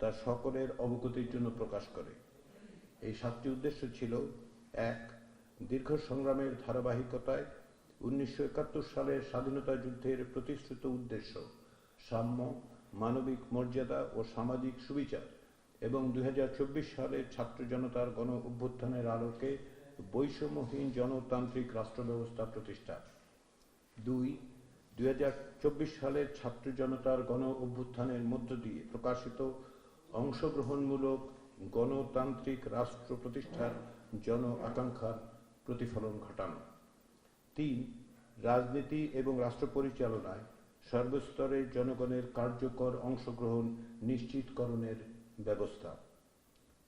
তা সকলের অবগতির জন্য প্রকাশ করে। এই 7টি উদ্দেশ্য ছিল: 1. দীর্ঘ সংগ্রামের ধারাবাহিকতায় 1971 সালের স্বাধীনতা যুদ্ধের প্রতিশ্রুত উদ্দেশ্য সাম্য, মানবিক মর্যাদা ও সামাজিক সুবিচার এবং 2024 সালের ছাত্র জনতার গণ অভ্যুত্থানের আলোকে বৈষম্যহীন জনতান্ত্রিক রাষ্ট্র ব্যবস্থা প্রতিষ্ঠা। 2. 2024 সালের ছাত্র জনতার গণ অভ্যুত্থানের মধ্য দিয়ে প্রকাশিত অংশগ্রহণমূলক গণতান্ত্রিক রাষ্ট্র প্রতিষ্ঠার জন আকাঙ্ক্ষার প্রতিফলন ঘটানো। 3. রাজনীতি এবং রাষ্ট্র পরিচালনায় সর্বস্তরের জনগণের কার্যকর অংশগ্রহণ নিশ্চিতকরণের ব্যবস্থা।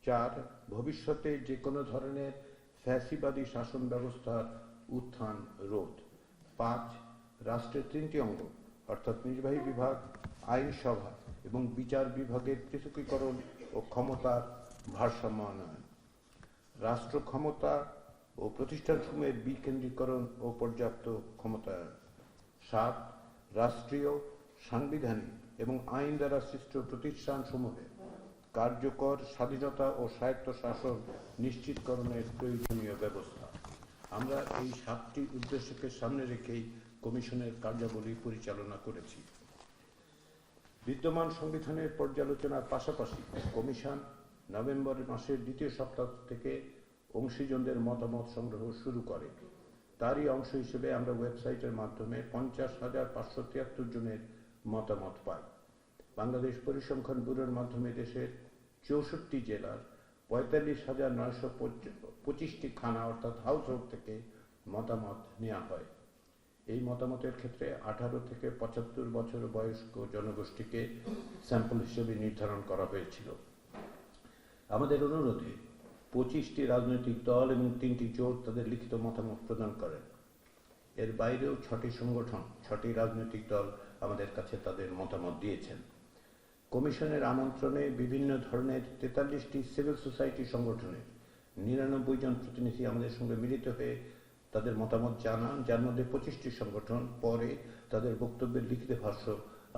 4. ভবিষ্যতে যে কোনো ধরনের ফ্যাসিবাদী শাসন ব্যবস্থার উত্থান রোধ। 5. রাষ্ট্রের 3টি অঙ্গ অর্থাৎ নির্বাহী বিভাগ, আইনসভা এবং বিচার বিভাগের পৃথকীকরণ ও ক্ষমতার ভারসাম্যায়ন। রাষ্ট্র ক্ষমতা ও প্রতিষ্ঠানসমূহের বিকেন্দ্রীকরণ ও পর্যাপ্ত ক্ষমতায়ন। 7. রাষ্ট্রীয়, সাংবিধানিক এবং আইন দ্বারা সৃষ্ট প্রতিষ্ঠানসমূহের কার্যকর স্বাধীনতা ও স্বায়ত্তশাসন নিশ্চিতকরণের প্রয়োজনীয় ব্যবস্থা। আমরা এই 7টি উদ্দেশ্যকে সামনে রেখেই কমিশনের কার্যাবলী পরিচালনা করেছি। বিদ্যমান সংবিধানের পর্যালোচনার পাশাপাশি কমিশন নভেম্বর মাসের দ্বিতীয় সপ্তাহ থেকে অংশীজনদের মতামত সংগ্রহ শুরু করে। তারই অংশ হিসেবে আমরা ওয়েবসাইটের মাধ্যমে 50,573 জনের মতামত পাই। বাংলাদেশ পরিসংখ্যান ব্যুরোর মাধ্যমে দেশের 64 জেলার 45,925টি থানা অর্থাৎ হাউসহোল্ড থেকে মতামত নেওয়া হয়। এই মতামতের ক্ষেত্রে 18 থেকে 75 বছর বয়স্ক জনগোষ্ঠীকে স্যাম্পল হিসেবে নির্ধারণ করা হয়েছিল। আমাদের অনুরোধে 25টি রাজনৈতিক দল এবং 3টি জোট তাদের লিখিত মতামত প্রদান করেন। এর বাইরেও 6টি সংগঠন, 6টি রাজনৈতিক দল আমাদের কাছে তাদের মতামত দিয়েছেন। কমিশনের আমন্ত্রণে বিভিন্ন ধরনের 43টি সিভিল সোসাইটি সংগঠনের 99 জন প্রতিনিধি আমাদের সঙ্গে মিলিত হয়ে তাদের মতামত জানান, যার মধ্যে 25টি সংগঠন পরে তাদের বক্তব্যের লিখিত ভাষ্য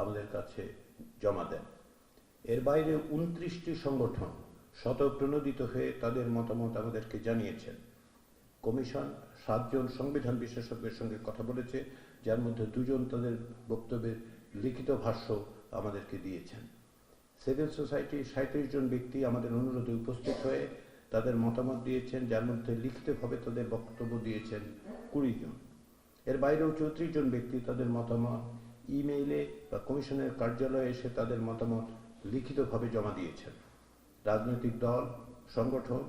আমাদের কাছে জমা দেন। এর বাইরে 29টি সংগঠন স্বতঃপ্রণোদিত হয়ে তাদের মতামত আমাদেরকে জানিয়েছেন। কমিশন 7 জন সংবিধান বিশেষজ্ঞের সঙ্গে কথা বলেছে, যার মধ্যে 2 জন তাদের বক্তব্যের লিখিত ভাষ্য আমাদেরকে দিয়েছেন। সিভিল সোসাইটির 37 জন ব্যক্তি আমাদের অনুরোধে উপস্থিত হয়ে তাদের মতামত দিয়েছেন, যার মধ্যে লিখিতভাবে তাদের বক্তব্য দিয়েছেন 20 জন। এর বাইরেও 34 জন ব্যক্তি তাদের মতামত ইমেইলে বা কমিশনের কার্যালয়ে এসে তাদের মতামত লিখিতভাবে জমা দিয়েছেন। রাজনৈতিক দল, সংগঠন,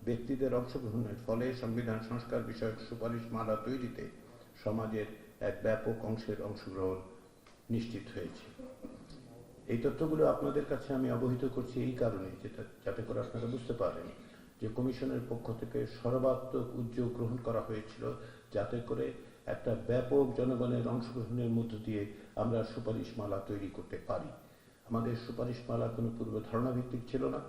ব্যক্তিদের অংশগ্রহণের ফলে সংবিধান সংস্কার বিষয়ক সুপারিশ মালা তৈরিতে সমাজের এক ব্যাপক অংশের অংশগ্রহণ নিশ্চিত হয়েছে। এই তথ্যগুলো আপনাদের কাছে আমি অবহিত করছি এই কারণে, যাতে করে আপনারা বুঝতে পারেন যে কমিশনের পক্ষ থেকে সর্বাত্মক উদ্যোগ গ্রহণ করা হয়েছিল, যাতে করে একটা ব্যাপক জনগণের অংশগ্রহণের মধ্য দিয়ে আমরা সুপারিশমালা তৈরি করতে পারি। আমাদের সুপারিশমালা কোনো পূর্ব ধারণা ভিত্তিক ছিল না,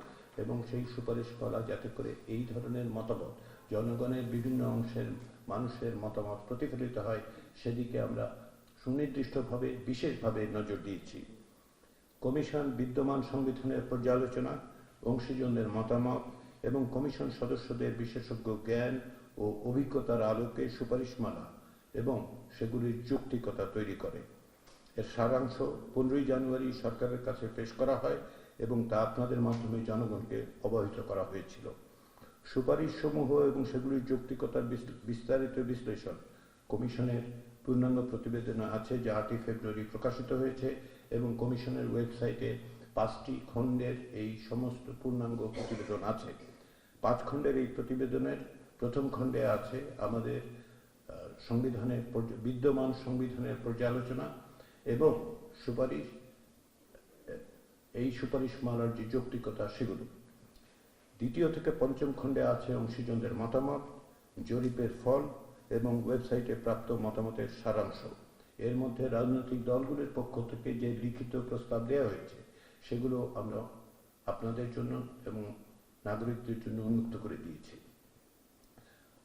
এবং সেই সুপারিশমালা যাতে করে এই ধরনের মতামত, জনগণের বিভিন্ন অংশের মানুষের মতামত প্রতিফলিত হয়, সেদিকে আমরা সুনির্দিষ্টভাবে বিশেষভাবে নজর দিয়েছি। কমিশন বিদ্যমান সংবিধানের পর্যালোচনা, অংশীজনদের মতামত এবং কমিশন সদস্যদের বিশেষজ্ঞ জ্ঞান ও অভিজ্ঞতার আলোকে সুপারিশমালা এবং সেগুলির যৌক্তিকতা তৈরি করে। এর সারাংশ 15 জানুয়ারি সরকারের কাছে পেশ করা হয় এবং তা আপনাদের মাধ্যমে জনগণকে অবহিত করা হয়েছিল। সুপারিশসমূহ এবং সেগুলির যৌক্তিকতার বিস্তারিত বিশ্লেষণ কমিশনের পূর্ণাঙ্গ প্রতিবেদনে আছে, যা 8 ফেব্রুয়ারি প্রকাশিত হয়েছে এবং কমিশনের ওয়েবসাইটে 5টি খণ্ডের এই সমস্ত পূর্ণাঙ্গ প্রতিবেদন আছে। 5 খণ্ডের এই প্রতিবেদনের প্রথম খণ্ডে আছে আমাদের বিদ্যমান সংবিধানের পর্যালোচনা এবং সুপারিশ, এই সুপারিশমালার যে যৌক্তিকতা সেগুলো। দ্বিতীয় থেকে পঞ্চম খণ্ডে আছে অংশীজনদের মতামত, জরিপের ফল এবং ওয়েবসাইটে প্রাপ্ত মতামতের সারাংশ। এর মধ্যে রাজনৈতিক দলগুলির পক্ষ থেকে যে লিখিত প্রস্তাব দেওয়া হয়েছে সেগুলো আমরা আপনাদের জন্য এবং নাগরিকদের জন্য উন্মুক্ত করে দিয়েছি।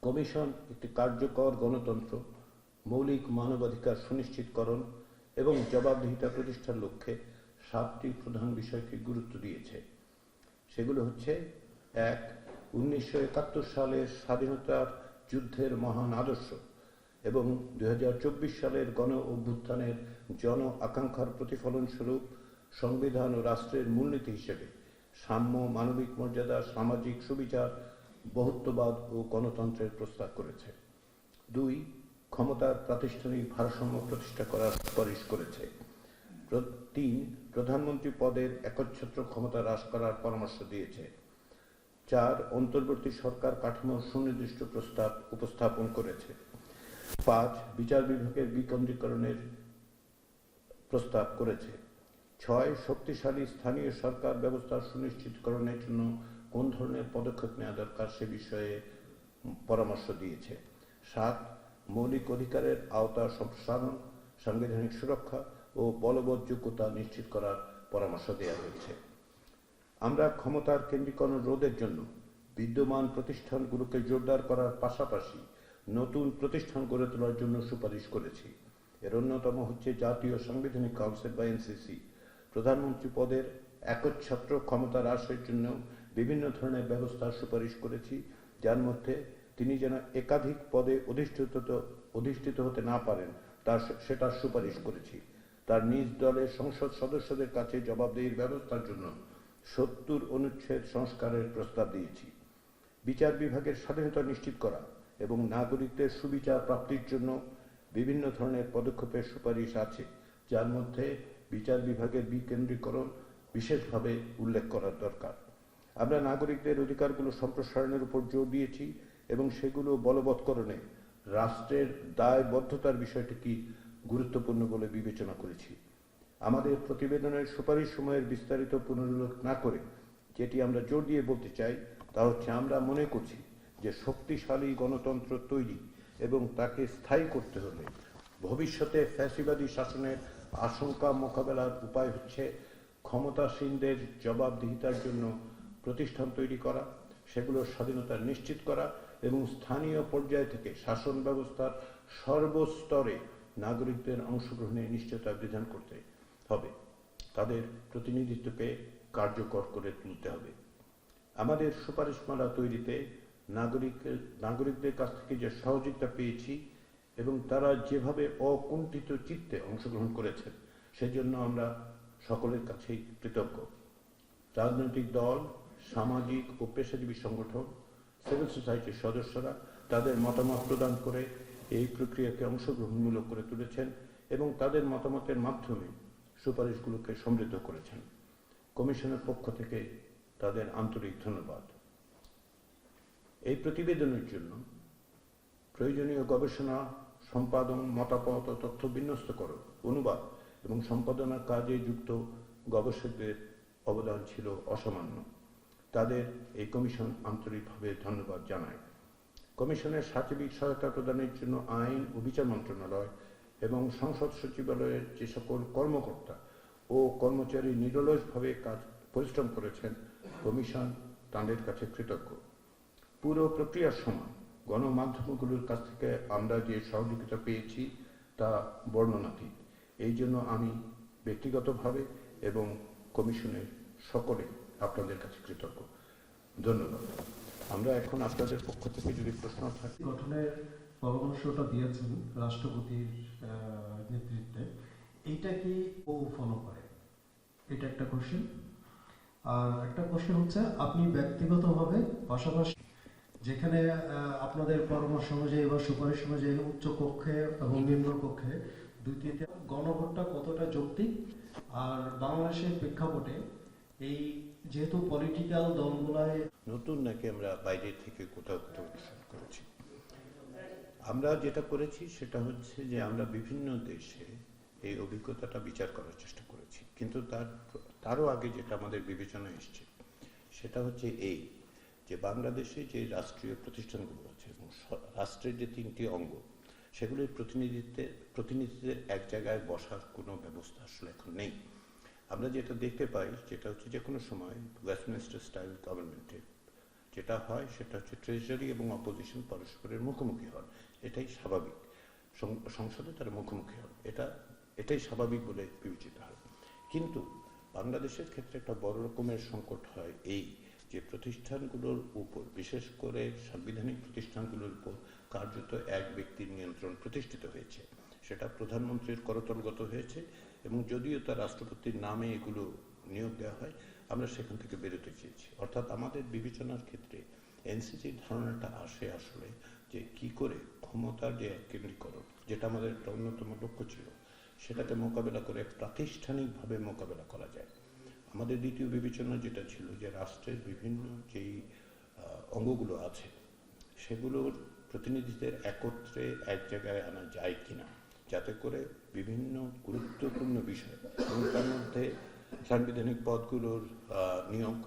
কমিশন একটি কার্যকর গণতন্ত্র, মৌলিক মানবাধিকার সুনিশ্চিতকরণ এবং জবাবদিহিতা প্রতিষ্ঠার লক্ষ্যে 7টি প্রধান বিষয়কে গুরুত্ব দিয়েছে। সেগুলো হচ্ছে: ১. 1971 সালের স্বাধীনতার যুদ্ধের মহান আদর্শ এবং 2024 সালের গণ অভ্যুত্থানের জন আকাঙ্ক্ষার প্রতিফলন স্বরূপ সংবিধান ও রাষ্ট্রের মূলনীতি হিসেবে সাম্য, মানবিক মর্যাদা, সামাজিক সুবিচার, বহুত্ববাদ ও গণতন্ত্রের প্রস্তাব করেছে। ২. ক্ষমতার প্রাতিষ্ঠানিক ভারসাম্য প্রতিষ্ঠা করার সুপারিশ করেছে। ৩. প্রধানমন্ত্রী পদের একচ্ছত্র ক্ষমতা হ্রাস করার পরামর্শ দিয়েছে। ৪. অন্তর্বর্তী সরকার কাঠামোর সুনির্দিষ্ট প্রস্তাব উপস্থাপন করেছে। ৫. বিচার বিভাগের বিকেন্দ্রীকরণের প্রস্তাব করেছে। ৬. শক্তিশালী স্থানীয় সরকার ব্যবস্থা সুনিশ্চিতকরণের জন্য কোন ধরনের পদক্ষেপ নেওয়া দরকার সে বিষয়ে পরামর্শ দিয়েছে। ৭. মৌলিক অধিকারের আওতা সম্প্রসারণ, সাংবিধানিক সুরক্ষা ও বলবৎ যোগ্যতা নিশ্চিত করার পরামর্শ দেওয়া হয়েছে। আমরা ক্ষমতার কেন্দ্রীকরণ রোধের জন্য বিদ্যমান প্রতিষ্ঠানগুলোকে জোরদার করার পাশাপাশি নতুন প্রতিষ্ঠান গড়ে তোলার জন্য সুপারিশ করেছি। এর অন্যতম হচ্ছে জাতীয় সাংবিধানিক কাউন্সিল বা এনসিসি। প্রধানমন্ত্রী পদের একচ্ছত্র ক্ষমতা হ্রাসের জন্য বিভিন্ন ধরনের ব্যবস্থার সুপারিশ করেছি, যার মধ্যে তিনি যেন একাধিক পদে অধিষ্ঠিত হতে না পারেন সেটার সুপারিশ করেছি। তার নিজ দলের সংসদ সদস্যদের কাছে জবাবদিহির ব্যবস্থার জন্য 70 অনুচ্ছেদ সংস্কারের প্রস্তাব দিয়েছি। বিচার বিভাগের স্বাধীনতা নিশ্চিত করা এবং নাগরিকদের সুবিচার প্রাপ্তির জন্য বিভিন্ন ধরনের পদক্ষেপের সুপারিশ আছে, যার মধ্যে বিচার বিভাগের বিকেন্দ্রীকরণ বিশেষভাবে উল্লেখ করার দরকার। আমরা নাগরিকদের অধিকারগুলো সম্প্রসারণের উপর জোর দিয়েছি এবং সেগুলো বলবৎকরণে রাষ্ট্রের দায়বদ্ধতার বিষয়টি গুরুত্বপূর্ণ বলে বিবেচনা করেছি। আমাদের প্রতিবেদনের সুপারিশ সময়ের বিস্তারিত পুনরুল্লেখ না করে যেটি আমরা জোর দিয়ে বলতে চাই তা হচ্ছে, আমরা মনে করছি যে শক্তিশালী গণতন্ত্র তৈরি এবং তাকে স্থায়ী করতে হলে ভবিষ্যতে ফ্যাসিবাদী শাসনের আশঙ্কা মোকাবেলার উপায় হচ্ছে ক্ষমতাসীনদের জবাবদিহিতার জন্য প্রতিষ্ঠান তৈরি করা, সেগুলোর স্বাধীনতা নিশ্চিত করা এবং স্থানীয় পর্যায় থেকে শাসন ব্যবস্থার সর্বস্তরে নাগরিকদের অংশগ্রহণের নিশ্চয়তা বিধান করতে হবে। তাদের প্রতিনিধিত্বকে কার্যকর করে তুলতে হবে। আমাদের সুপারিশমালা তৈরিতে নাগরিকদের কাছ থেকে যে সহযোগিতা পেয়েছি এবং তারা যেভাবে অকুণ্ঠিত চিত্তে অংশগ্রহণ করেছেন সেজন্য আমরা সকলের কাছেই কৃতজ্ঞ। রাজনৈতিক দল, সামাজিক ও পেশাজীবী সংগঠন, সিভিল সোসাইটির সদস্যরা তাদের মতামত প্রদান করে এই প্রক্রিয়াকে অংশগ্রহণমূলক করে তুলেছেন এবং তাদের মতামতের মাধ্যমে সুপারিশগুলোকে সমৃদ্ধ করেছেন। কমিশনের পক্ষ থেকে তাদের আন্তরিক ধন্যবাদ। এই প্রতিবেদনের জন্য প্রয়োজনীয় গবেষণা, সম্পাদন, মতামত ও তথ্য বিন্যস্তকরণ, অনুবাদ এবং সম্পাদনার কাজে যুক্ত গবেষকদের অবদান ছিল অসামান্য। তাদের এই কমিশন আন্তরিকভাবে ধন্যবাদ জানায়। কমিশনের সার্বিক সহায়তা প্রদানের জন্য আইন ও বিচার মন্ত্রণালয় এবং সংসদ সচিবালয়ের যে সকল কর্মকর্তা ও কর্মচারী নিরলসভাবে পরিশ্রম করেছেন, কমিশন তাঁদের কাছে কৃতজ্ঞ। পুরো প্রক্রিয়ার সময় গণমাধ্যমগুলোর কাছ থেকে আমরা যে সহযোগিতা পেয়েছি তা বর্ণনাতীত। এই জন্য আমি ব্যক্তিগতভাবে এবং কমিশনের সকলে আপনাদের কাছে কৃতজ্ঞ। ধন্যবাদ। আমরা এখন আপনাদের পক্ষ থেকে যদি প্রশ্ন থাকে। গঠনের পরামর্শটা দিয়েছেন রাষ্ট্রপতির নেতৃত্বে, এইটা কি ও ফলো করে? এটা একটা কোশ্চেন। আর একটা কোশ্চেন হচ্ছে, আপনি ব্যক্তিগতভাবে পাশাপাশি যেখানে আপনাদের পরামর্শ অনুযায়ী বা সুপারিশ অনুযায়ী উচ্চ কক্ষে এবং নিম্ন কক্ষে 2/3 গণভোটটা কতটা যৌক্তিক? আর বাংলাদেশের প্রেক্ষাপটে এই যেহেতু পলিটিক্যাল দলগুলায় নতুন নাকি আমরা বাইরে থেকে কোথাও করেছি, আমরা যেটা করেছি সেটা হচ্ছে যে আমরা বিভিন্ন দেশে এই অভিজ্ঞতাটা বিচার করার চেষ্টা করেছি, কিন্তু তারও আগে যেটা আমাদের বিবেচনায় এসছে সেটা হচ্ছে এই যে বাংলাদেশে যে রাষ্ট্রীয় প্রতিষ্ঠানগুলো আছে এবং রাষ্ট্রের যে 3টি অঙ্গ, সেগুলির প্রতিনিধিত্বের এক জায়গায় বসার কোনো ব্যবস্থা আসলে এখন নেই। আমরা যেটা দেখতে পাই যেটা হচ্ছে যে কোনো সময় ওয়েস্টমিনস্টার স্টাইল গভর্নমেন্টে যেটা হয় সেটা হচ্ছে ট্রেজারি এবং অপোজিশন পরস্পরের মুখোমুখি হন। এটাই স্বাভাবিক, সংসদে তারা মুখোমুখি হন, এটাই স্বাভাবিক বলে বিবেচিত হয়। কিন্তু বাংলাদেশের ক্ষেত্রে একটা বড় রকমের সংকট হয় এই যে প্রতিষ্ঠানগুলোর উপর, বিশেষ করে সাংবিধানিক প্রতিষ্ঠানগুলোর উপর কার্যত এক ব্যক্তির নিয়ন্ত্রণ প্রতিষ্ঠিত হয়েছে। সেটা প্রধানমন্ত্রীর করতলগত হয়েছে এবং যদিও তার রাষ্ট্রপতির নামে এগুলো নিয়োগ দেওয়া হয়, আমরা সেখান থেকে বেরোতে চেয়েছি। অর্থাৎ আমাদের বিবেচনার ক্ষেত্রে এনসিসির ধারণাটা আসে আসলে যে কি করে ক্ষমতার যে কেন্দ্রীকরণ, যেটা আমাদের একটা অন্যতম লক্ষ্য ছিল, সেটাকে মোকাবেলা করে প্রাতিষ্ঠানিকভাবে মোকাবেলা করা যায়। আমাদের দ্বিতীয় বিবেচনা যেটা ছিল যে রাষ্ট্রের বিভিন্ন যেই অঙ্গগুলো আছে সেগুলোর প্রতিনিধিদের একত্রে এক জায়গায় আনা যায় কিনা, যাতে করে বিভিন্ন গুরুত্বপূর্ণ বিষয় এবং তার মধ্যে সাংবিধানিক পদগুলোর নিয়োগ,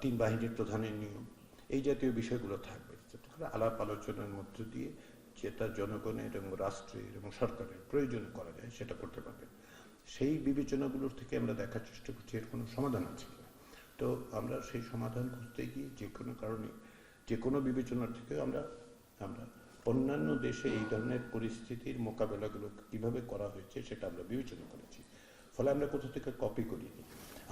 তিন বাহিনীর প্রধানের নিয়োগ, এই জাতীয় বিষয়গুলো থাকবে, যাতে করে আলাপ আলোচনার মধ্য দিয়ে যেটা জনগণের এবং রাষ্ট্রের এবং সরকারের প্রয়োজনে করা যায় সেটা করতে পারবে। সেই বিবেচনাগুলোর থেকে আমরা দেখার চেষ্টা করছি এর কোনো সমাধান আছে কিনা। তো আমরা সেই সমাধান খুঁজতে গিয়ে যে কোনো কারণে যে কোনো বিবেচনার থেকে আমরা অন্যান্য দেশে এই ধরনের পরিস্থিতির মোকাবেলাগুলো কিভাবে করা হয়েছে সেটা আমরা বিবেচনা করেছি। ফলে আমরা কোথা থেকে কপি করিনি।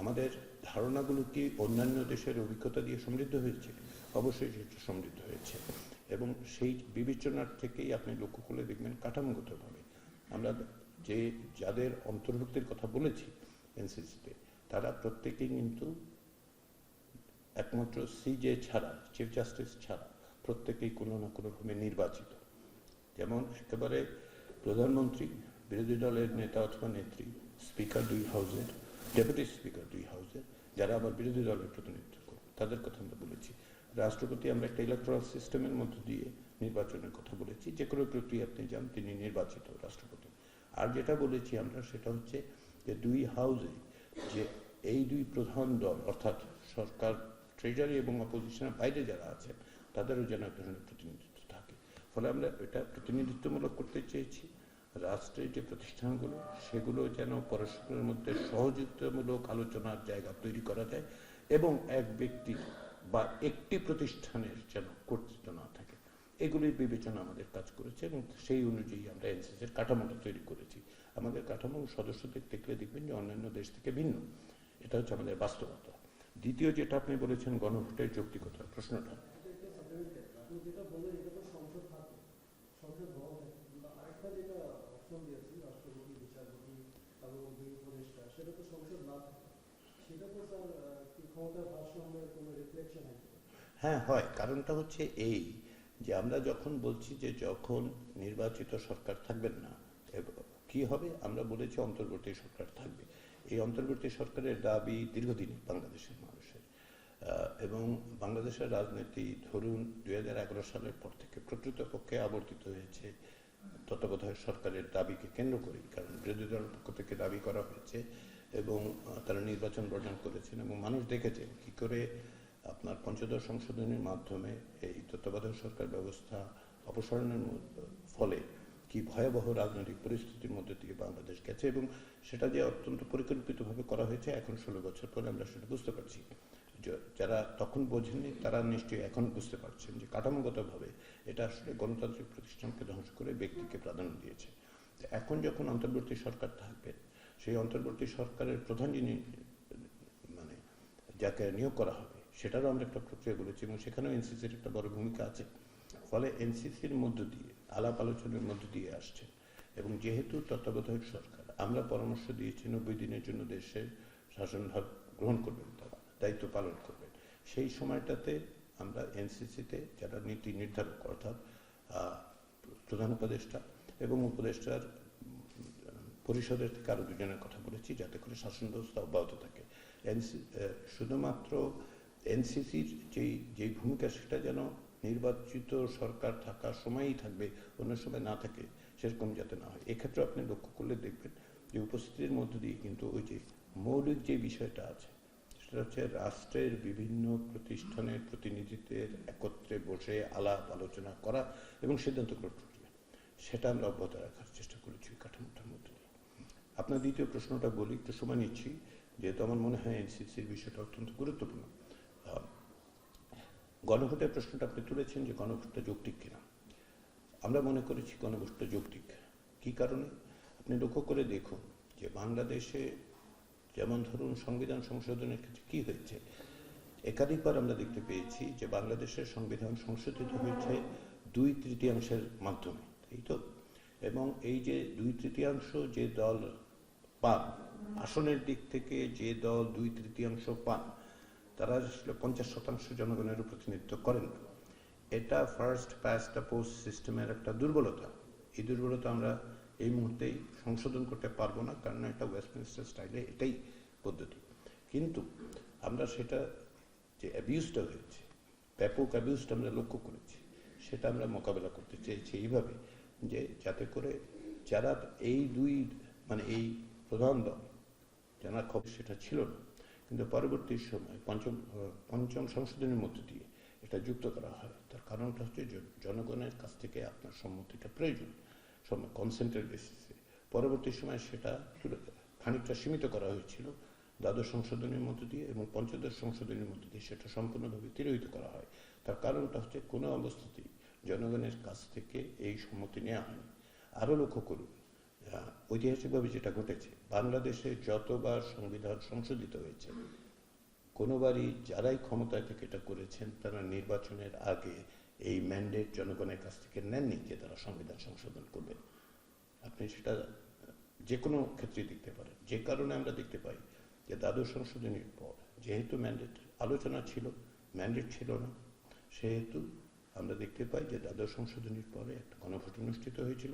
আমাদের ধারণাগুলো কি অন্যান্য দেশের অভিজ্ঞতা দিয়ে সমৃদ্ধ হয়েছে? অবশ্যই সেটা সমৃদ্ধ হয়েছে এবং সেই বিবেচনার থেকেই আপনি লক্ষ্য করলে দেখবেন কাঠামোগতভাবে আমরা যাদের অন্তর্ভুক্তির কথা বলেছি এনসিসিতে, তারা প্রত্যেকেই কিন্তু একমাত্র সিজে ছাড়া, চিফ জাস্টিস ছাড়া প্রত্যেকেই কোনো না কোনোভাবে নির্বাচিত। যেমন একেবারে প্রধানমন্ত্রী, বিরোধী দলের নেতা অথবা নেত্রী, স্পিকার দুই হাউসের, ডেপুটি স্পিকার দুই হাউসের, যারা আবার বিরোধী দলের প্রতিনিধিত্ব করে, তাদের কথা আমরা বলেছি। রাষ্ট্রপতি আমরা একটা ইলেকট্রাল সিস্টেমের মধ্য দিয়ে নির্বাচনের কথা বলেছি, যে কোনো প্রক্রিয়া আপনি যান তিনি নির্বাচিত রাষ্ট্রপতি। আর যেটা বলেছি আমরা সেটা হচ্ছে যে দুই হাউসে যে এই দুই প্রধান দল অর্থাৎ সরকার, ট্রেজারি এবং অপোজিশনের বাইরে যারা আছেন তাদেরও যেন এক ধরনের প্রতিনিধিত্ব থাকে। ফলে আমরা এটা প্রতিনিধিত্বমূলক করতে চেয়েছি। রাষ্ট্রের যে প্রতিষ্ঠানগুলো সেগুলো যেন পরস্পরের মধ্যে সহযোগিতামূলক আলোচনার জায়গা তৈরি করা যায় এবং এক ব্যক্তির বা একটি প্রতিষ্ঠানের যেন কর্তৃত্ব না থাকে, এগুলির বিবেচনা আমাদের কাজ করেছে এবং সেই অনুযায়ী আমরা এনসিসির কাঠামোটা তৈরি করেছি। আমাদের কাঠামো সদস্যদের দেখলে দেখবেন যে অন্যান্য দেশ থেকে ভিন্ন। এটা হচ্ছে আমাদের বাস্তবতা। দ্বিতীয় যেটা আপনি বলেছেন গণভোটের যৌক্তিকতার প্রশ্নটা, হ্যাঁ হয়। কারণটা হচ্ছে এই যে আমরা যখন বলছি যে যখন নির্বাচিত সরকার থাকবেন না কি হবে, আমরা বলেছি অন্তর্বর্তী সরকার থাকবে। এই অন্তর্বর্তী সরকারের দাবি দীর্ঘদিনই বাংলাদেশের মানুষের এবং বাংলাদেশের রাজনীতি ধরুন 2011 সালের পর থেকে প্রকৃতপক্ষে আবর্তিত হয়েছে তত্ত্বাবধায়ক সরকারের দাবিকে কেন্দ্র করেই। কারণ বিরোধী দলের পক্ষ থেকে দাবি করা হয়েছে এবং তারা নির্বাচন বর্জন করেছেন এবং মানুষ দেখেছেন কি করে আপনার পঞ্চদশ সংশোধনীর মাধ্যমে এই তত্ত্বাবধায়ক সরকার ব্যবস্থা অপসারণের ফলে কি ভয়াবহ রাজনৈতিক পরিস্থিতির মধ্যে দিয়ে বাংলাদেশ গেছে এবং সেটা যে অত্যন্ত পরিকল্পিতভাবে করা হয়েছে এখন 16 বছর পরে আমরা সেটা বুঝতে পারছি। যারা তখন বোঝেননি তারা নিশ্চয়ই এখন বুঝতে পারছেন যে কাঠামোগতভাবে এটা আসলে গণতান্ত্রিক প্রতিষ্ঠানকে ধ্বংস করে ব্যক্তিকে প্রাধান্য দিয়েছে। এখন যখন অন্তর্বর্তী সরকার থাকবে, সেই অন্তর্বর্তী সরকারের প্রধান যিনি মানে যাকে নিয়োগ করা হবে সেটারও আমরা একটা প্রক্রিয়া বলেছি এবং সেখানেও এনসিসির একটা বড় ভূমিকা আছে। ফলে এনসিসির মধ্য দিয়ে আলাপ আলোচনার মধ্য দিয়ে আসছে এবং যেহেতু তত্ত্বাবধায়ক সরকার, আমরা পরামর্শ দিয়েছি 90 দিনের জন্য দেশের শাসনভার গ্রহণ করবেন, তারা দায়িত্ব পালন করবেন। সেই সময়টাতে আমরা এনসিসিতে যারা নীতি নির্ধারক অর্থাৎ প্রধান উপদেষ্টা এবং উপদেষ্টার পরিষদের থেকে আরো দুজনের কথা বলেছি, যাতে করে শাসন ব্যবস্থা অব্যাহত থাকে। শুধুমাত্র এনসিসির যেই ভূমিকা সেটা যেন নির্বাচিত সরকার থাকার সময়ই থাকবে, অন্য সময় না থাকে, সেরকম যাতে না হয়। এক্ষেত্রে আপনি লক্ষ্য করলে দেখবেন যে উপস্থিতির মধ্য দিয়ে কিন্তু ওই যে মৌলিক যে বিষয়টা আছে সেটা হচ্ছে রাষ্ট্রের বিভিন্ন প্রতিষ্ঠানের প্রতিনিধিত্বের একত্রে বসে আলাপ আলোচনা করা এবং সিদ্ধান্ত গ্রহণ প্রক্রিয়া, সেটা আমরা অব্যাহত রাখার চেষ্টা করেছি কাঠামোটার মধ্যে দিয়ে। আপনার দ্বিতীয় প্রশ্নটা বলি, একটু সময় নিচ্ছি যেহেতু আমার মনে হয় এনসিসির বিষয়টা অত্যন্ত গুরুত্বপূর্ণ। গণভোটের প্রশ্নটা আপনি তুলেছেন যে গণভোটটা যৌক্তিক কিনা। আমরা মনে করেছি গণভোটটা যৌক্তিক। কি কারণে? আপনি লক্ষ্য করে দেখুন যে বাংলাদেশে যেমন ধরুন সংবিধান সংশোধনের ক্ষেত্রে কি হয়েছে, একাধিকবার আমরা দেখতে পেয়েছি যে বাংলাদেশের সংবিধান সংশোধিত হয়েছে 2/3 মাধ্যমে, এই তো। এবং এই যে 2/3 যে দল পান, আসনের দিক থেকে যে দল 2/3 পান, তারা আসলে 50% জনগণের প্রতিনিধিত্ব করেন না। এটা ফার্স্ট পাস্ট দ্য পোস্ট সিস্টেমের একটা দুর্বলতা। এই দুর্বলতা আমরা এই মুহূর্তেই সংশোধন করতে পারবো না, কারণ এটা ওয়েস্টমিনিস্টার স্টাইলে এটাই পদ্ধতি। কিন্তু আমরা সেটা যে অ্যাবিউজটা হয়েছে, ব্যাপক অ্যাবিউজটা আমরা লক্ষ্য করেছি, সেটা আমরা মোকাবেলা করতে চেয়েছি এইভাবে যে যাতে করে যারা এই এই প্রধান দল যারা খবর সেটা ছিল না, কিন্তু পরবর্তী সময় পঞ্চম সংশোধনের মধ্য দিয়ে এটা যুক্ত করা হয়। তার কারণটা হচ্ছে জনগণের কাছ থেকে আপনার সম্মতিটা প্রয়োজন, কনসেন্টের বেসিসে। পরবর্তী সময় সেটা খানিকটা সীমিত করা হয়েছিল দ্বাদশ সংশোধনের মধ্য দিয়ে, এবং পঞ্চদশ সংশোধনের মধ্য দিয়ে সেটা সম্পূর্ণভাবে তিরোহিত করা হয়। তার কারণটা হচ্ছে কোনো অবস্থাতেই জনগণের কাছ থেকে এই সম্মতি নেওয়া হয়নি। আরও লক্ষ্য করুন, ঐতিহাসিকভাবে যেটা ঘটেছে, বাংলাদেশে যতবার সংবিধান সংশোধিত হয়েছে, কোনোবারই যারাই ক্ষমতায় থেকে এটা করেছেন তারা নির্বাচনের আগে এই ম্যান্ডেট জনগণের কাছ থেকে নেননি যে তারা সংবিধান সংশোধন করবেন। আপনি সেটা যে কোনো ক্ষেত্রে দেখতে পারেন। যে কারণে আমরা দেখতে পাই যে দ্বাদশ সংশোধনীর পর যেহেতু ম্যান্ডেট আলোচনা ছিল, ম্যান্ডেট ছিল না, সেহেতু আমরা দেখতে পাই যে দ্বাদশ সংশোধনীর পরে একটা গণভোট অনুষ্ঠিত হয়েছিল,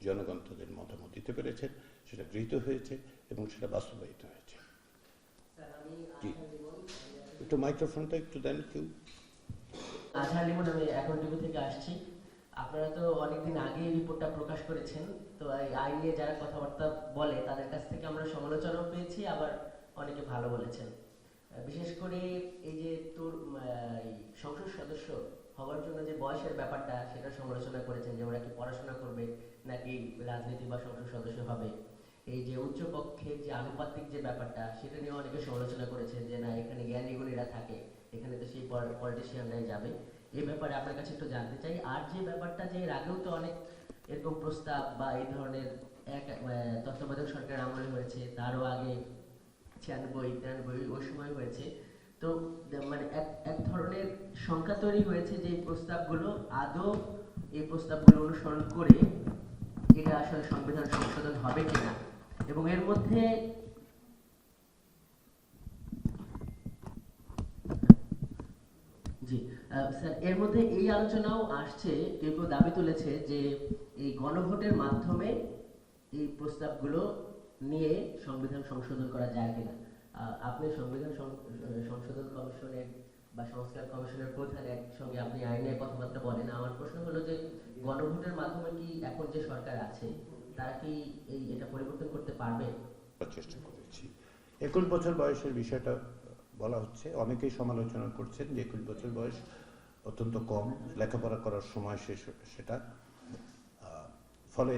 জনগণ তাদের মতামত দিতে পেরেছেন, সেটা গৃহীত হয়েছে এবং সেটা বাস্তবায়িত হয়েছে। জি, একটু মাইক্রোফোনটা একটু দেন কেউ। আজহার লিমন, আমি এখন টিভি থেকে আসছি। আপনারা তো অনেকদিন আগে এই রিপোর্টটা প্রকাশ করেছেন, তো এই আইন নিয়ে যারা কথাবার্তা বলে তাদের কাছ থেকে আমরা সমালোচনাও পেয়েছি, আবার অনেকে ভালো বলেছেন। বিশেষ করে এই যে সংসদ সদস্য হওয়ার জন্য যে বয়সের ব্যাপারটা, সেটা সমালোচনা করেছেন যে ওরা কি পড়াশোনা করবে নাকি রাজনীতি বা সংসদ সদস্য হবে। এই যে উচ্চ কক্ষের যে আনুপাতিক যে ব্যাপারটা, সেটা নিয়ে অনেকে সমালোচনা করেছেন যে না, এখানে জ্ঞানী গুণীরা থাকে, এখানে তো সেই পলিটিশিয়ানরাই যাবে। এই ব্যাপারে আপনার কাছে একটু জানতে চাই। আর যে ব্যাপারটা, যে এর আগেও তো অনেক এরকম প্রস্তাব বা এই ধরনের তত্ত্বাবধায়ক সরকার আমলে হয়েছে, তারও আগে 96-93 ওই সময় হয়েছে। তো মানে এক ধরনের শঙ্কা তৈরি হয়েছে যে এই প্রস্তাবগুলো আদৌ এই প্রস্তাবগুলো অনুসরণ করে এটা আসলে সংবিধান সংশোধন হবে কিনা। এবং এর মধ্যে জি স্যার, এর মধ্যে এই আলোচনাও আসছে, কেউ কেউ দাবি তুলেছে যে এই গণভোটের মাধ্যমে এই প্রস্তাবগুলো নিয়ে সংবিধান সংশোধন করা যায় কিনা। আপনি সংবিধান সংশোধন কমিশনের বা সংস্কার কমিশনের প্রধানের সঙ্গে আপনি আইনে কথাবার্তা বলেন। আমার প্রশ্ন হলো যে গণভোটের মাধ্যমে কি এখন যে সরকার আছে তারা কি এটা পরিবর্তন করতে পারবে? চেষ্টা করেছি। 21 বছর বয়সের বিষয়টা বলা হচ্ছে, অনেকেই সমালোচনা করছেন যে 21 বছর বয়স অত্যন্ত কম, লেখাপড়া করার সময় সেটা, ফলে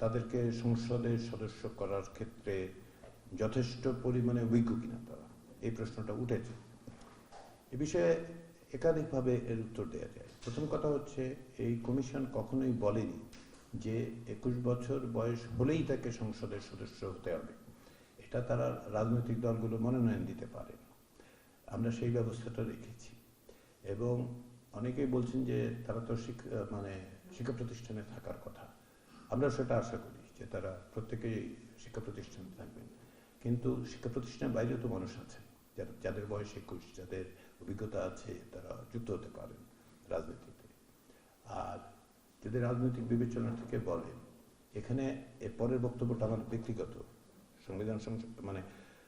তাদেরকে সংসদের সদস্য করার ক্ষেত্রে যথেষ্ট পরিমাণে অভিজ্ঞ কিনা তারা, এই প্রশ্নটা উঠেছে। এ বিষয়ে একাধিকভাবে এর উত্তর দেওয়া যায়। প্রথম কথা হচ্ছে, এই কমিশন কখনোই বলেনি যে 21 বছর বয়স হলেই তাকে সংসদের সদস্য হতে হবে। এটা তারা রাজনৈতিক দলগুলো মনোনয়ন দিতে পারে, আমরা সেই ব্যবস্থাটা রেখেছি। এবং অনেকেই বলছেন যে তারা তো শিক্ষা প্রতিষ্ঠানে থাকার কথা, আমরা সেটা আশা করি যে তারা প্রত্যেকেই শিক্ষা প্রতিষ্ঠানে থাকবেন। কিন্তু শিক্ষা প্রতিষ্ঠানের বাইরেও তো মানুষ আছেন যাদের বয়স 21, যাদের অভিজ্ঞতা আছে, তারা যুক্ত হতে পারেন রাজনীতিতে। আর যদি রাজনৈতিক বিবেচনা থেকে বলেন, এখানে এর পরের বক্তব্যটা আমার ব্যক্তিগত, সংবিধান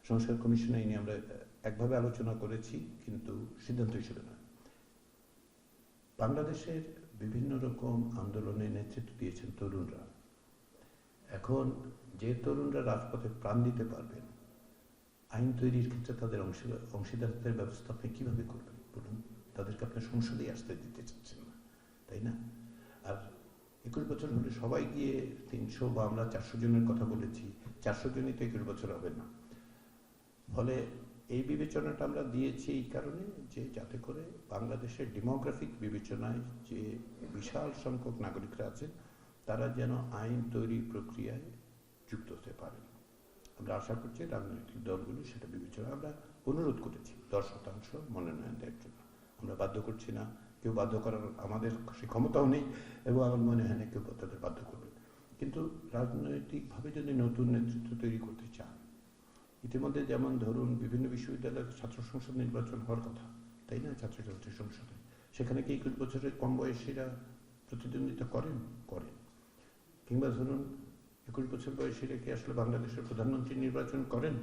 সংস্কার কমিশনে নিয়ে আমরা একভাবে আলোচনা করেছি, কিন্তু সিদ্ধান্ত হিসেবে না। বাংলাদেশের বিভিন্ন রকম আন্দোলনে নেতৃত্ব দিয়েছেন তরুণরা। এখন যে তরুণরা রাজপথে প্রাণ দিতে পারবেন, আইন তৈরির ক্ষেত্রে তাদের অংশীদারিত্বের ব্যবস্থা আপনি কিভাবে করবেন বলুন? তাদেরকে আপনার সংসদেই আসতে দিতে চাচ্ছেন না, তাই না? আর 21 বছর হলে সবাই গিয়ে 300 বা আমরা 400 জনের কথা বলেছি, 400 জনই তো 21 বছর হবে না। ফলে এই বিবেচনাটা আমরা দিয়েছি এই কারণে যে যাতে করে বাংলাদেশের ডেমোগ্রাফিক বিবেচনায় যে বিশাল সংখ্যক নাগরিকরা আছেন, তারা যেন আইন তৈরি প্রক্রিয়ায় যুক্ত হতে পারেন। আমরা আশা করছি রাজনৈতিক দলগুলো সেটা বিবেচনা, আমরা অনুরোধ করেছি 10% মনোনয়ন দেওয়ার জন্য। আমরা বাধ্য করছি না, কেউ বাধ্য করার আমাদের সে ক্ষমতাও নেই, এবং আমার মনে হয় না কেউ তাদের বাধ্য করবে। কিন্তু রাজনৈতিকভাবে যদি নতুন নেতৃত্ব তৈরি করতে চান, ইতিমধ্যে যেমন ধরুন বিভিন্ন বিশ্ববিদ্যালয়ের ছাত্র সংসদ নির্বাচন হওয়ার কথা, তাই না? ছাত্রছাত্রী সংসদে সেখানে কি 21 বছরের কম বয়সীরা প্রতিদ্বন্দ্বিতা করেন? কিংবা ধরুন 21 বছর বয়সীরা কি আসলে বাংলাদেশের প্রধানমন্ত্রী নির্বাচন করেন?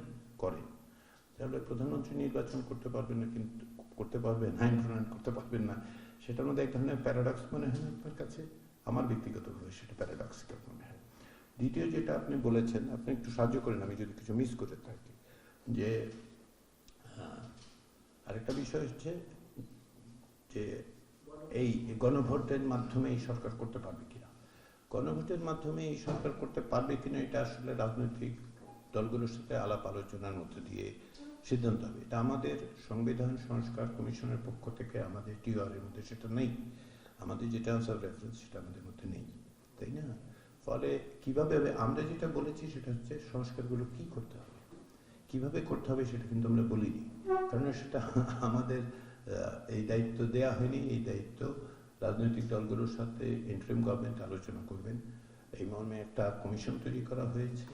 তাহলে প্রধানমন্ত্রী নির্বাচন করতে পারবেন না, কিন্তু করতে পারবেন, আইন প্রণয়ন করতে পারবেন না, সেটার মধ্যে এক ধরনের প্যারাডক্স মনে হয় আপনার কাছে? আমার ব্যক্তিগতভাবে সেটা প্যারাডক্সিক্যাল মনে হয়। দ্বিতীয় যেটা আপনি বলেছেন, আপনি একটু সাহায্য করেন আমি যদি কিছু মিস করে থাকি, যে আরেকটা বিষয় হচ্ছে যে এই গণভোটের মাধ্যমে এই সরকার করতে পারবে কিনা। গণভোটের মাধ্যমে এই সরকার করতে পারবে কিনা এটা আসলে রাজনৈতিক দলগুলোর সাথে আলাপ আলোচনার মধ্যে দিয়ে সিদ্ধান্ত হবে। এটা আমাদের সংবিধান সংস্কার কমিশনের পক্ষ থেকে আমাদের টিআর এর মধ্যে সেটা নেই, আমাদের যে টার্মস অফ রেফারেন্স সেটা আমাদের মধ্যে নেই, তাই না? ফলে কিভাবে আমরা যেটা বলেছি সেটা হচ্ছে সংস্কারগুলো কি করতে হবে, কিভাবে করতে হবে সেটা কিন্তু আমরা বলিনি, কারণ সেটা আমাদের এই দায়িত্ব দেয়া হয়নি। এই দায়িত্ব রাজনৈতিক দলগুলোর সাথে ইন্টারিম গভর্নমেন্ট আলোচনা করবেন। এই মর্মে একটা কমিশন তৈরি করা হয়েছে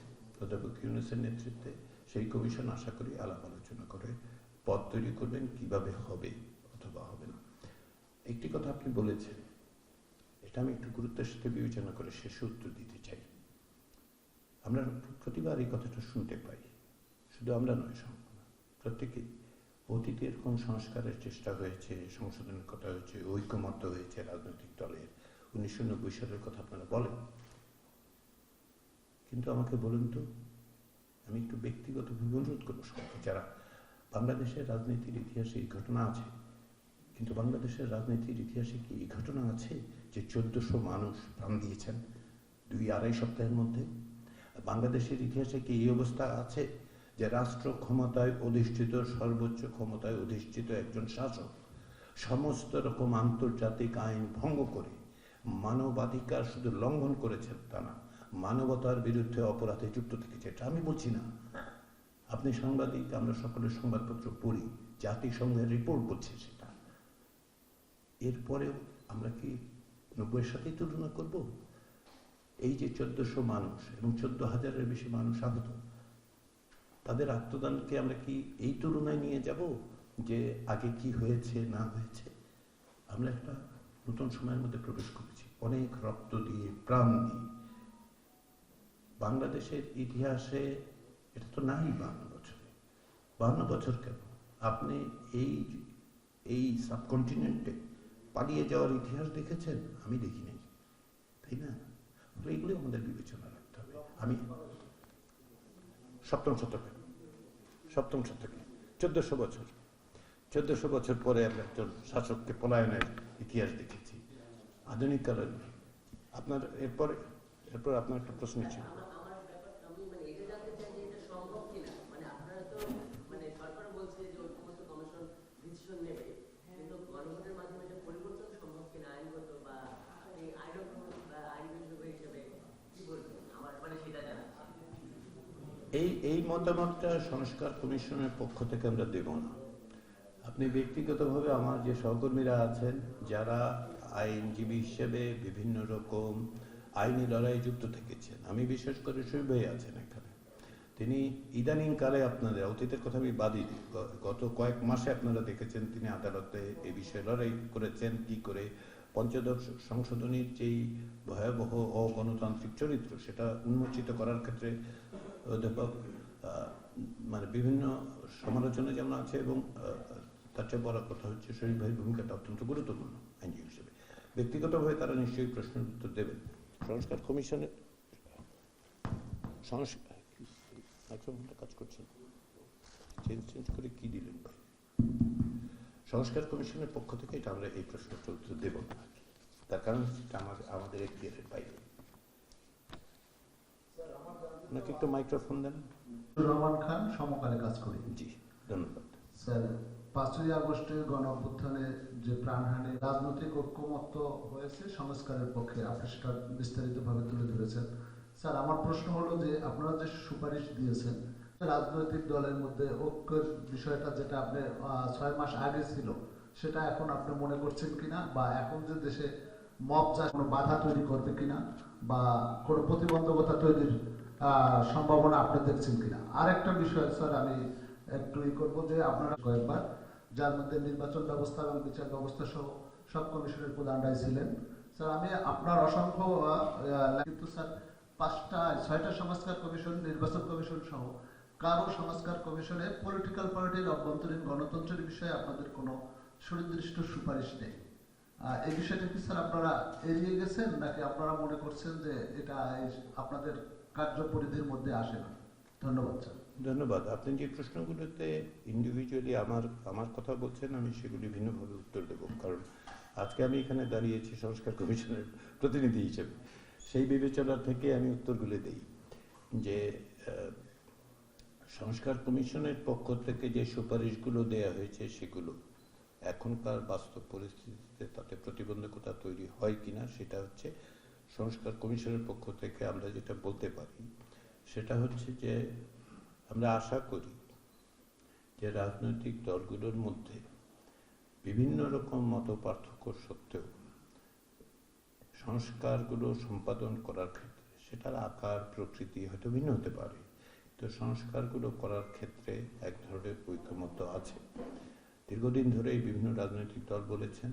অধ্যাপক ইউনূসের নেতৃত্বে। সেই কমিশন আশা করি আলাপ আলোচনা করে পথ তৈরি করবেন কিভাবে হবে অথবা হবে না। একটি কথা আপনি বলেছেন, এটা আমি একটু গুরুত্বের সাথে বিবেচনা করে শেষে উত্তর দিতে চাই। আমরা প্রতিবার এই কথাটা শুনতে পাই, শুধু আমরা নয়, প্রত্যেকেই। অতীতে এরকম সংস্কারের চেষ্টা হয়েছে, সংশোধনের কথা হয়েছে, ঐকমত্য হয়েছে রাজনৈতিক দলের। 1990 সালের কথা আপনারা বলেন, কিন্তু আমাকে বলুন তো, আমি একটু ব্যক্তিগতভাবে অনুরোধ করবো সবাইকে, যারা বাংলাদেশের রাজনীতির ইতিহাসে এই ঘটনা আছে, কিন্তু বাংলাদেশের রাজনীতির ইতিহাসে কি এই ঘটনা আছে যে 1400 মানুষ প্রাণ দিয়েছেন 2-2.5 সপ্তাহের মধ্যে? বাংলাদেশের ইতিহাসে কি এই অবস্থা আছে যে রাষ্ট্র ক্ষমতায় অধিষ্ঠিত, সর্বোচ্চ ক্ষমতায় অধিষ্ঠিত একজন শাসক সমস্ত রকম আন্তর্জাতিক আইন ভঙ্গ করে মানবাধিকার শুধু লঙ্ঘন করেছেন তা না, মানবতার বিরুদ্ধে অপরাধে যুক্ত থেকেছে? এটা আমি বলছি না, আপনি সাংবাদিক, আমরা সকলের সংবাদপত্র পড়ি, জাতিসংঘের রিপোর্ট বলছে সেটা। এরপরেও আমরা কি 90-এর সাথেই তুলনা করব? এই যে 1400 মানুষ এবং 14,000-এর বেশি মানুষ আহত, তাদের আত্মদানকে আমরা কি এই তুলনায় নিয়ে যাব যে আগে কি হয়েছে না হয়েছে? আমরা একটা নতুন সময়ের মধ্যে প্রবেশ করেছি, অনেক রক্ত দিয়ে, প্রাণ দিয়ে। বাংলাদেশের ইতিহাসে এটা তো নাই 52 বছরে। 52 বছর কেন? আপনি এই সাবকন্টিনেন্টে পালিয়ে যাওয়ার ইতিহাস দেখেছেন? আমি দেখি নাই, তাই না? এগুলো আমাদের বিবেচনা রাখতে হবে। আমি সপ্তম শতকে 1400 বছর পরে আমরা একজন শাসককে পলায়নের ইতিহাস দেখেছি, আধুনিক কালের। আপনার এরপর আপনার একটা প্রশ্ন ছিল। এই মতামতটা সংস্কার কমিশনের পক্ষ থেকে আমরা দেব না। আপনি ব্যক্তিগতভাবে আমার যে সহকর্মীরা আছেন যারা আইনজীবী হিসেবে বিভিন্ন রকম আইনি লড়াইয়ে যুক্ত থেকেছেন, আমি বিশেষ করে শৈব ভাই আছেন এখানে, তিনি ইদানিং কালে, আপনাদের অতীতের কথা আমি বাদই দিই, গত কয়েক মাসে আপনারা দেখেছেন তিনি আদালতে এই বিষয়ে লড়াই করেছেন, কি করে পঞ্চদশ সংশোধনীর যেই ভয়াবহ অগণতান্ত্রিক চরিত্র সেটা উন্মোচিত করার ক্ষেত্রে অধ্যাপক মানে বিভিন্ন সমালোচনা যেমন আছে, এবং তার চেয়ে বড় কথা হচ্ছে শরীফ ভাইয়ের ভূমিকাটা অত্যন্ত গুরুত্বপূর্ণ আইনজীবী হিসেবে। ব্যক্তিগতভাবে তারা নিশ্চয়ই প্রশ্নের উত্তর দেবেন। সংস্কার কমিশনের কাজ করছেন, চেঞ্জ করে কি দিলেন ভাই? সংস্কার কমিশনের পক্ষ থেকে এটা আমরা এই প্রশ্নের উত্তর দেব না, তার কারণ আমাদের এখতিয়ারের বাইরে। আপনাকে একটু মাইক্রোফোন দেন। রহমান খান, সমকালে কাজ করি। জি, ধন্যবাদ স্যার। 5ই আগস্টের গণ অভ্যুত্থানে যে প্রাণহানি, রাজনৈতিক ঐক্যমত্য হয়েছে সংস্কারের পক্ষে, আপনি সেটা বিস্তারিতভাবে তুলে ধরেছেন। স্যার, আমার প্রশ্ন হলো যে আপনারা যে সুপারিশ দিয়েছেন রাজনৈতিক দলের মধ্যে ঐক্যের বিষয়টা যেটা আপনি 6 মাস আগে ছিল সেটা এখন আপনি মনে করছেন কিনা, বা এখন যে দেশে মব যা কোনো বাধা তৈরি করবে কিনা বা কোনো প্রতিবন্ধকতা তৈরির সম্ভাবনা আপনি দেখছেন কিনা? আরেকটা বিষয় স্যার আমি একটু করবো যে আপনারা কয়েকবার, যার মধ্যে নির্বাচন ব্যবস্থা এবং বিচার ব্যবস্থা সহ সব কমিশনের প্রধানরাই ছিলেন স্যার, আমি আপনার অসংখ্য কিন্তু স্যার 6টা সংস্কার কমিশন, নির্বাচন কমিশন সহ কারো সংস্কার কমিশনে পলিটিক্যাল পার্টির অভ্যন্তরীণ গণতন্ত্রের বিষয়ে আপনাদের কোনো সুনির্দিষ্ট সুপারিশ নেই। এই বিষয়টা কি স্যার আপনারা এড়িয়ে গেছেন, নাকি আপনারা মনে করছেন যে এটা আপনাদের কার্যপরিধির মধ্যে আসে না? ধন্যবাদ স্যার। ধন্যবাদ। আপনি যে প্রশ্নগুলোতে ইন্ডিভিজুয়ালি আমার কথা বলছেন, আমি সেগুলি ভিন্নভাবে উত্তর দেব, কারণ আজকে আমি এখানে দাঁড়িয়েছি সংস্কার কমিশনের প্রতিনিধি হিসেবে। সেই বিবেচনা থেকে আমি উত্তরগুলো দেই যে সংস্কার কমিশনের পক্ষ থেকে যে সুপারিশগুলো দেয়া হয়েছে সেগুলো এখনকার বাস্তব পরিস্থিতিতে তাতে প্রতিবন্ধকতা তৈরি হয় কিনা সেটা হচ্ছে সংস্কার কমিশনের পক্ষ থেকে আমরা যেটা বলতে পারি সেটা হচ্ছে যে আমরা আশা করি যে রাজনৈতিক দলগুলোর মধ্যে বিভিন্ন রকম মত পার্থক্য সত্ত্বেও সংস্কারগুলো সম্পাদন করার ক্ষেত্রে সেটার আকার প্রকৃতি হয়তো ভিন্ন হতে পারে, তো সংস্কারগুলো করার ক্ষেত্রে এক ধরনের ঐকমত্য আছে। দীর্ঘদিন ধরেই বিভিন্ন রাজনৈতিক দল বলেছেন,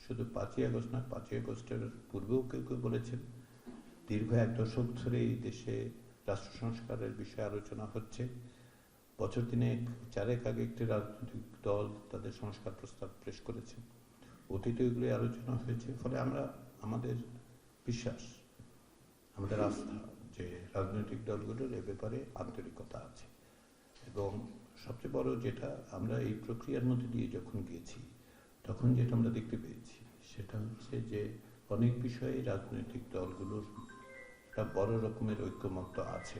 শুধু 5ই আগস্ট না, 5ই আগস্টের পূর্বেও কেউ কেউ বলেছেন, দীর্ঘ 1 দশক ধরে এই দেশে রাষ্ট্র সংস্কারের বিষয়ে আলোচনা হচ্ছে। বছর 3-4 আগে একটি রাজনৈতিক দল তাদের সংস্কার প্রস্তাব পেশ করেছে, অতীতে এগুলি আলোচনা হয়েছে। ফলে আমাদের বিশ্বাস, আমাদের আস্থা যে রাজনৈতিক দলগুলোর এ ব্যাপারে আন্তরিকতা আছে। এবং সবচেয়ে বড় যেটা, আমরা এই প্রক্রিয়ার মধ্যে দিয়ে যখন গিয়েছি তখন যেটা আমরা দেখতে পেয়েছি সেটা হচ্ছে যে অনেক বিষয়ে রাজনৈতিক দলগুলোর একটা বড় রকমের ঐকমত্য আছে,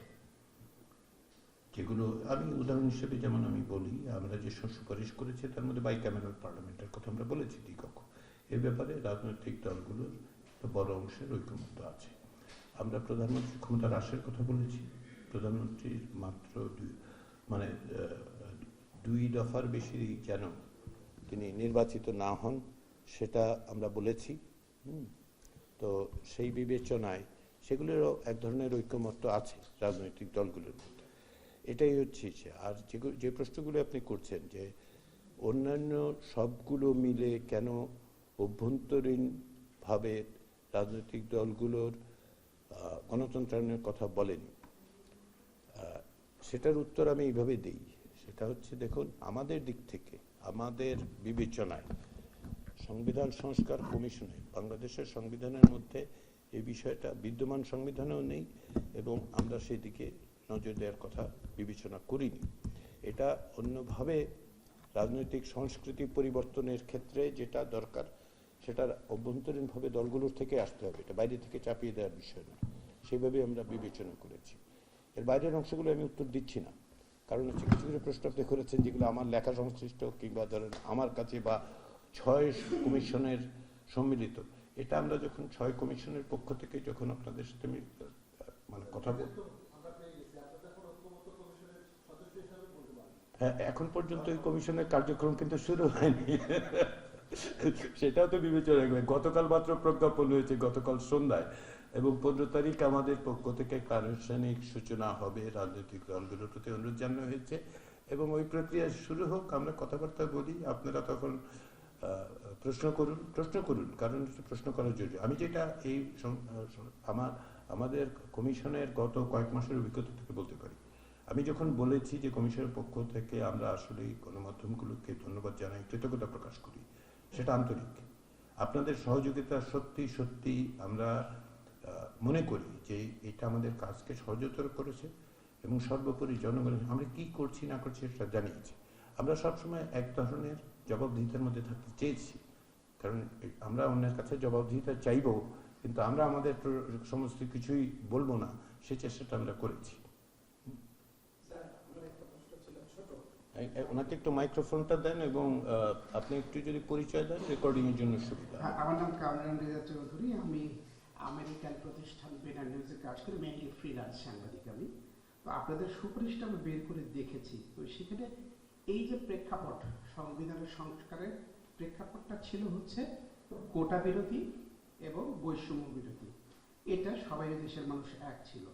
যেগুলো আমি উদাহরণ হিসেবে যেমন আমি বলি, আমরা যে সুপারিশ করেছি তার মধ্যে বাইক্যামেরাল পার্লামেন্টের কথা আমরা বলেছি দ্বিকক্ষ, এ ব্যাপারে রাজনৈতিক দলগুলোর একটা বড় অংশের ঐকমত্য আছে। আমরা প্রধানমন্ত্রীর ক্ষমতা হ্রাসের কথা বলেছি, প্রধানমন্ত্রীর মাত্র 2 দফার বেশি যেন তিনি নির্বাচিত না হন সেটা আমরা বলেছি। তো সেই বিবেচনায় সেগুলোরও এক ধরনের ঐকমত্য আছে রাজনৈতিক দলগুলোর মধ্যে, এটাই হচ্ছে। আর যে প্রশ্নগুলো আপনি করছেন যে অন্যান্য সবগুলো মিলে কেন অভ্যন্তরীণভাবে রাজনৈতিক দলগুলোর গণতন্ত্রায়নের কথা বলেনি, সেটার উত্তর আমি এইভাবে দিই। সেটা হচ্ছে, দেখুন, আমাদের দিক থেকে আমাদের বিবেচনায় সংবিধান সংস্কার কমিশনে বাংলাদেশের সংবিধানের মধ্যে এই বিষয়টা বিদ্যমান সংবিধানেও নেই এবং আমরা সেই দিকে নজর দেওয়ার কথা বিবেচনা করিনি। এটা অন্যভাবে রাজনৈতিক সংস্কৃতি পরিবর্তনের ক্ষেত্রে যেটা দরকার সেটার অভ্যন্তরীণভাবে দলগুলোর থেকে আসতে হবে, এটা বাইরে থেকে চাপিয়ে দেওয়ার বিষয় নয়, সেইভাবে আমরা বিবেচনা করেছি। এর বাইরের অংশগুলো আমি উত্তর দিচ্ছি না, কারণ হচ্ছে কিছু কিছু প্রশ্ন আপনি করেছেন যেগুলো আমার লেখা সংশ্লিষ্ট, কিংবা ধরেন আমার কাছে, বা 6 কমিশনের সম্মিলিত। এটা আমরা যখন 6 কমিশনের পক্ষ থেকে যখন আপনাদের সাথে কথা বলব, হ্যাঁ, এখন পর্যন্ত এই কমিশনের কার্যক্রম কিন্তু শুরু হয়নি, সেটাও তো বিবেচনা রাখবে। গতকাল মাত্র প্রজ্ঞাপন হয়েছে, গতকাল সন্ধ্যায়, এবং 15 তারিখ আমাদের পক্ষ থেকে আনুষ্ঠানিক সূচনা হবে। রাজনৈতিক দলগুলোর প্রতি অনুরোধ জানানো হয়েছে এবং ওই প্রক্রিয়া শুরু হোক, আমরা কথাবার্তা বলি, আপনারা তখন প্রশ্ন করুন, কারণ প্রশ্ন করা জরুরি। আমি যেটা এই আমাদের কমিশনের গত কয়েক মাসের অভিজ্ঞতা থেকে বলতে পারি, আমি যখন বলেছি যে কমিশনের পক্ষ থেকে আমরা আসলে গণমাধ্যমগুলোকে ধন্যবাদ জানাই, কৃতজ্ঞতা প্রকাশ করি, সেটা আন্তরিক। আপনাদের সহযোগিতা সত্যি সত্যি আমরা মনে করি যে এটা আমাদের কাজকে সহজতর করেছে এবং সর্বোপরি জনগণের আমরা কি করছি না করছি সেটা জানিয়েছি। আমরা সবসময় এক ধরনের জবাবদিহিতার মধ্যে থাকতে চেয়েছি, কারণ আমরা অন্যের কাছে জবাবদিহিতা চাইব, কিন্তু আমরা আমাদের সমস্ত কিছুই বলবো না, সে চেষ্টাটা আমরা করেছি। ওনাকে একটু মাইক্রোফোনটা দেন এবং আপনি একটু যদি পরিচয় দেন, রেকর্ডিং এর জন্য সুবিধা। আমার নাম কামরান রেজা চৌধুরী, আমি আমেরিকান প্রতিষ্ঠান বেনার নিউজে কাজ করি, মেইনলি ফ্রিল্যান্স সাংবাদিক আমি। তো আপনাদের সুপারিশটা আমি বের করে দেখেছি, তো সেখানে এই যে প্রেক্ষাপট, সংবিধানের সংস্কারের প্রেক্ষাপটটা ছিল হচ্ছে কোটা বিরোধী এবং বৈষম্য বিরোধী, এটা সবাই দেশের মানুষ এক ছিল।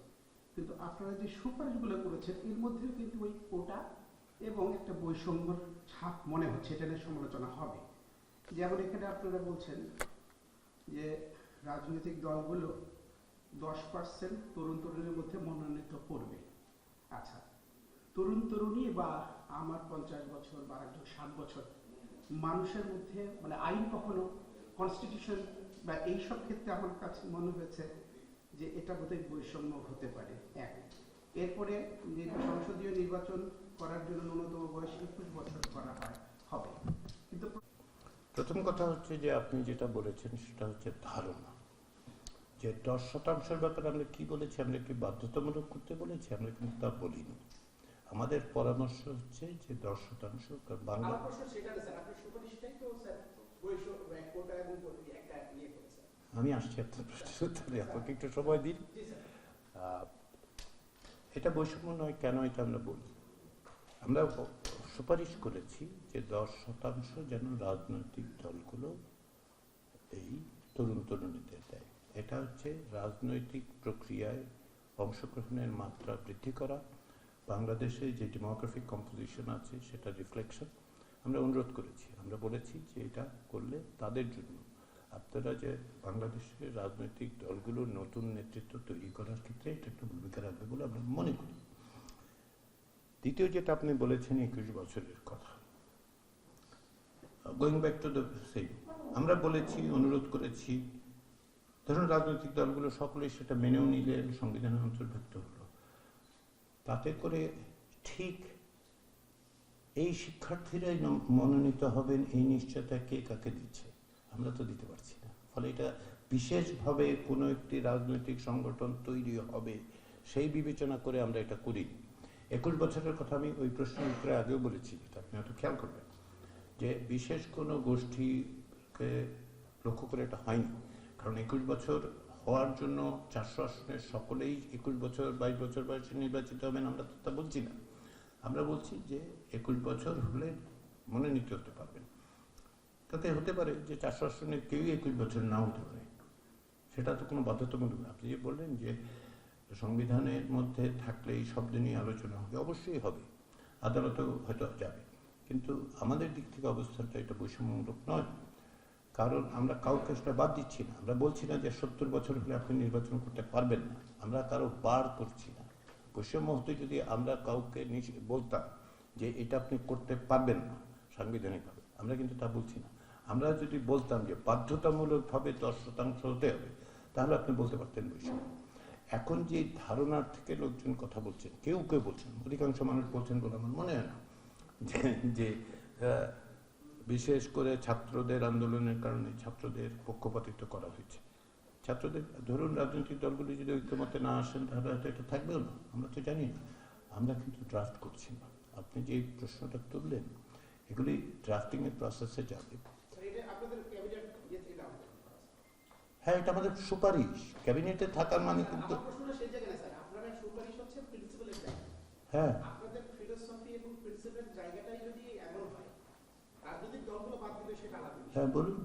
কিন্তু আপনারা যে সুপারিশগুলো করেছেন এর মধ্যেও কিন্তু ওই কোটা এবং একটা বৈষম্যর ছাপ মনে হচ্ছে, এটা নিয়ে সমালোচনা হবে। যেমন এখানে আপনারা বলছেন যে রাজনৈতিক দলগুলো 10% তরুণ তরুণীর মধ্যে মনোনীত করবে। আচ্ছা, তরুণ তরুণী বা আমার 50 বছর বা একজন 60 বছর মানুষের মধ্যে মানে আইন কখনো কনস্টিটিউশন বা এইসব ক্ষেত্রে আমার কাছে মনে হয়েছে যে এটা বোধহয় বৈষম্য হতে পারে। এক, এরপরে সংসদীয় নির্বাচন করার জন্য ন্যূনতম বয়স 21 বছর করা হবে। কিন্তু প্রথম কথা হচ্ছে যে আপনি যেটা বলেছেন সেটা হচ্ছে ধারণা, যে 10% ব্যাপারে আমরা কি বলেছি, আমরা কি বাধ্যতামূলক করতে বলেছি, আমরা কিন্তু তা বলিনি। আমাদের পরামর্শ হচ্ছে যে 10%, কারণ বাংলা আমার প্রশ্ন সেটা না স্যার, আপনি সুপারিশটাই তো স্যার বৈষম্য কোটা এবং একটা ইয়ে করেছেন। আমি আসছি আপনার প্রশ্নের উত্তরে, আপনাকে একটু সময় দিন। জি স্যার। এটা বৈষম্য নয়, কেন এটা আমরা বলি? আমরা সুপারিশ করেছি যে 10% যেন রাজনৈতিক দলগুলো এই তরুণ তরুণীদের দেয়। এটা হচ্ছে রাজনৈতিক প্রক্রিয়ায় অংশগ্রহণের মাত্রা বৃদ্ধি করা, বাংলাদেশে যে ডেমোগ্রাফিক কম্পোজিশন আছে সেটা রিফ্লেকশন। আমরা অনুরোধ করেছি, আমরা বলেছি যে এটা করলে তাদের জন্য আপনারা যে বাংলাদেশের রাজনৈতিক দলগুলোর নতুন নেতৃত্ব তৈরি করার ক্ষেত্রে এটা একটা ভূমিকা রাখবে বলে আমরা মনে করি। দ্বিতীয় যেটা আপনি বলেছেন 21 বছরের কথা, going back to the same, আমরা বলেছি, অনুরোধ করেছি, ধরুন রাজনৈতিক দলগুলো সকলেই সেটা মেনেও নিলেন, সংবিধানে অন্তর্ভুক্ত হলো, তাতে করে ঠিক এই শিক্ষার্থীরাই মনোনীত হবেন এই নিশ্চয়তা কে কাকে দিচ্ছে? আমরা তো দিতে পারছি না। ফলে এটা বিশেষভাবে কোনো একটি রাজনৈতিক সংগঠন তৈরি হবে সেই বিবেচনা করে আমরা এটা করিনি। 21 বছরের কথা আমি ওই প্রশ্নের উত্তরে আগেও বলেছি, যেটা আপনি হয়তো খেয়াল করবেন, যে বিশেষ কোনো গোষ্ঠীকে লক্ষ্য করে এটা হয়নি। কারণ 21 বছর হওয়ার জন্য 400 আসনের সকলেই 21 বছর 22 বছর বয়সে নির্বাচিত হবেন, আমরা তো তা বলছি না। আমরা বলছি যে 21 বছর হলে মনোনীত হতে পারবেন। তাতে হতে পারে যে 400 আসনের কেউই 21 বছর নাও হতে পারে, সেটা তো কোনো বাধ্যতামূলক না। আপনি যে বললেন যে সংবিধানের মধ্যে থাকলে এই শব্দ নিয়ে আলোচনা হবে, অবশ্যই হবে, আদালতেও হয়তো যাবে, কিন্তু আমাদের দিক থেকে অবস্থানটা এটা বৈষম্যমূলক নয়। কারণ আমরা কাউকে সেটা বাদ দিচ্ছি না। আমরা বলছি না যে 70 বছর হলে আপনি নির্বাচন করতে পারবেন না, আমরা কারো বার করছি না। বৈষম্য হতে যদি আমরা কাউকে বলতাম যে এটা আপনি করতে পারবেন না সাংবিধানিকভাবে, আমরা কিন্তু তা বলছি না। আমরা যদি বলতাম যে বাধ্যতামূলকভাবে 10% হতে হবে, তাহলে আপনি বলতে পারতেন বৈষম্য। এখন যে ধারণার থেকে লোকজন কথা বলছেন, কেউ কেউ বলছেন, অধিকাংশ মানুষ বলছেন বলে আমার মনে হয় না যে বিশেষ করে ছাত্রদের আন্দোলনের কারণে ছাত্রদের পক্ষপাতিত্ব করা হয়েছে। ছাত্রদের ধরুন রাজনৈতিক দলগুলি যদি ঐক্যমতে না আসেন তাহলে হয়তো এটা থাকবেও না, আমরা তো জানি না। আমরা কিন্তু ড্রাফট করছি না। আপনি যে প্রশ্নটা তুললেন, এগুলি ড্রাফটিং এর প্রসেসে যাবে। হ্যাঁ, এটা আমাদের সুপারিশ, ক্যাবিনেটে থাকার মানে কিন্তু হ্যাঁ হ্যাঁ বলুন।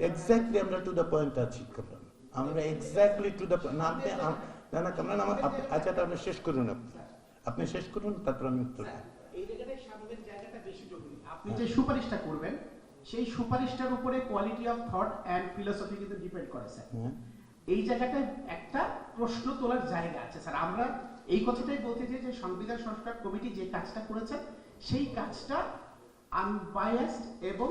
এক্স্যাক্টলি আমরা টু দ্য পয়েন্ট আছি, আমরা এক্স্যাক্টলি টু দ্য না না কামরান আমার আচ্ছা, আপনি শেষ করুন, আপনি শেষ করুন, তারপর আমি উত্তর দেব। আপনি যে সুপারিশটা করবেন সেই সুপারিশটার উপরে quality of thought and philosophy কিন্তু ডিপেন্ড করে স্যার। এই জায়গাটায় একটা প্রশ্ন তোলার জায়গা আছে স্যার। আমরা এই কথাটাই বলতে চাই যে সংবিধান সংস্কার কমিটি যে কাজটা করেছে সেই কাজটা আনবায়াসড এবং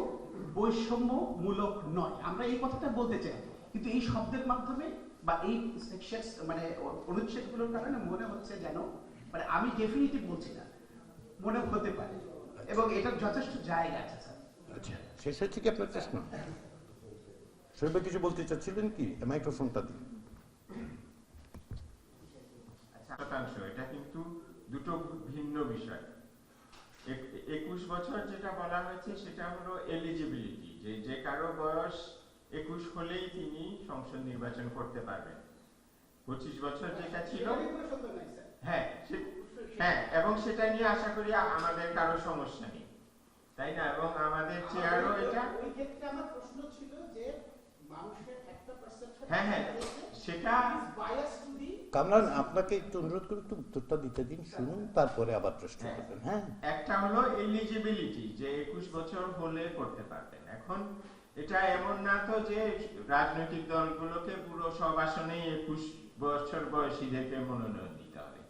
বৈষম্যমূলক নয়, আমরা এই কথাটা বলতে চাই। কিন্তু এই শব্দের মাধ্যমে বা এই মানে অনুচ্ছেদগুলোর কারণে মনে হচ্ছে যেন, মানে আমি ডেফিনিটলি বলছি না, মনে হতে পারে, এবং এটার যথেষ্ট জায়গা আছে স্যার। আচ্ছা, শেষ হচ্ছে কি আপনার প্রশ্ন? শোয়েব কিছু বলতে চাচ্ছিলেন কি? মাইক্রোফোনটা দিন। শতাংশ, এটা কিন্তু দুটো ভিন্ন বিষয়। 21 বছর যেটা বলা হয়েছে সেটা হলো এলিজিবিলিটি, যে কারো বয়স 21 হলেই তিনি সংসদ নির্বাচন করতে পারবেন। 25 বছর যেটা ছিল, সেটা নিয়ে কোনো সন্দেহ নাই, স্যার। হ্যাঁ হ্যাঁ, এবং সেটা নিয়ে আশা করি আমাদের কারো সমস্যা নেই, তাই না? এবং আমাদের চেয়ারও এটা, ওই ক্ষেত্রে আমার প্রশ্ন ছিল যে মানুষের একটা পারসেপশন, হ্যাঁ সেটা বায়াস টু দি। কামরান, আপনাকে একটু অনুরোধ করে একটু উত্তরটা দিতে দিন, শুনুন, তারপরে আবার প্রশ্ন করবেন। হ্যাঁ, একটা হলো এলিজিবিলিটি, যে 21 বছর হলে করতে পারবেন। এখন এটা এমন না তো যে রাজনৈতিক দলগুলোকে পুরো সব আসনেই 21 বছর বয়সীদেরকে মনোনয়ন দিতে হবে,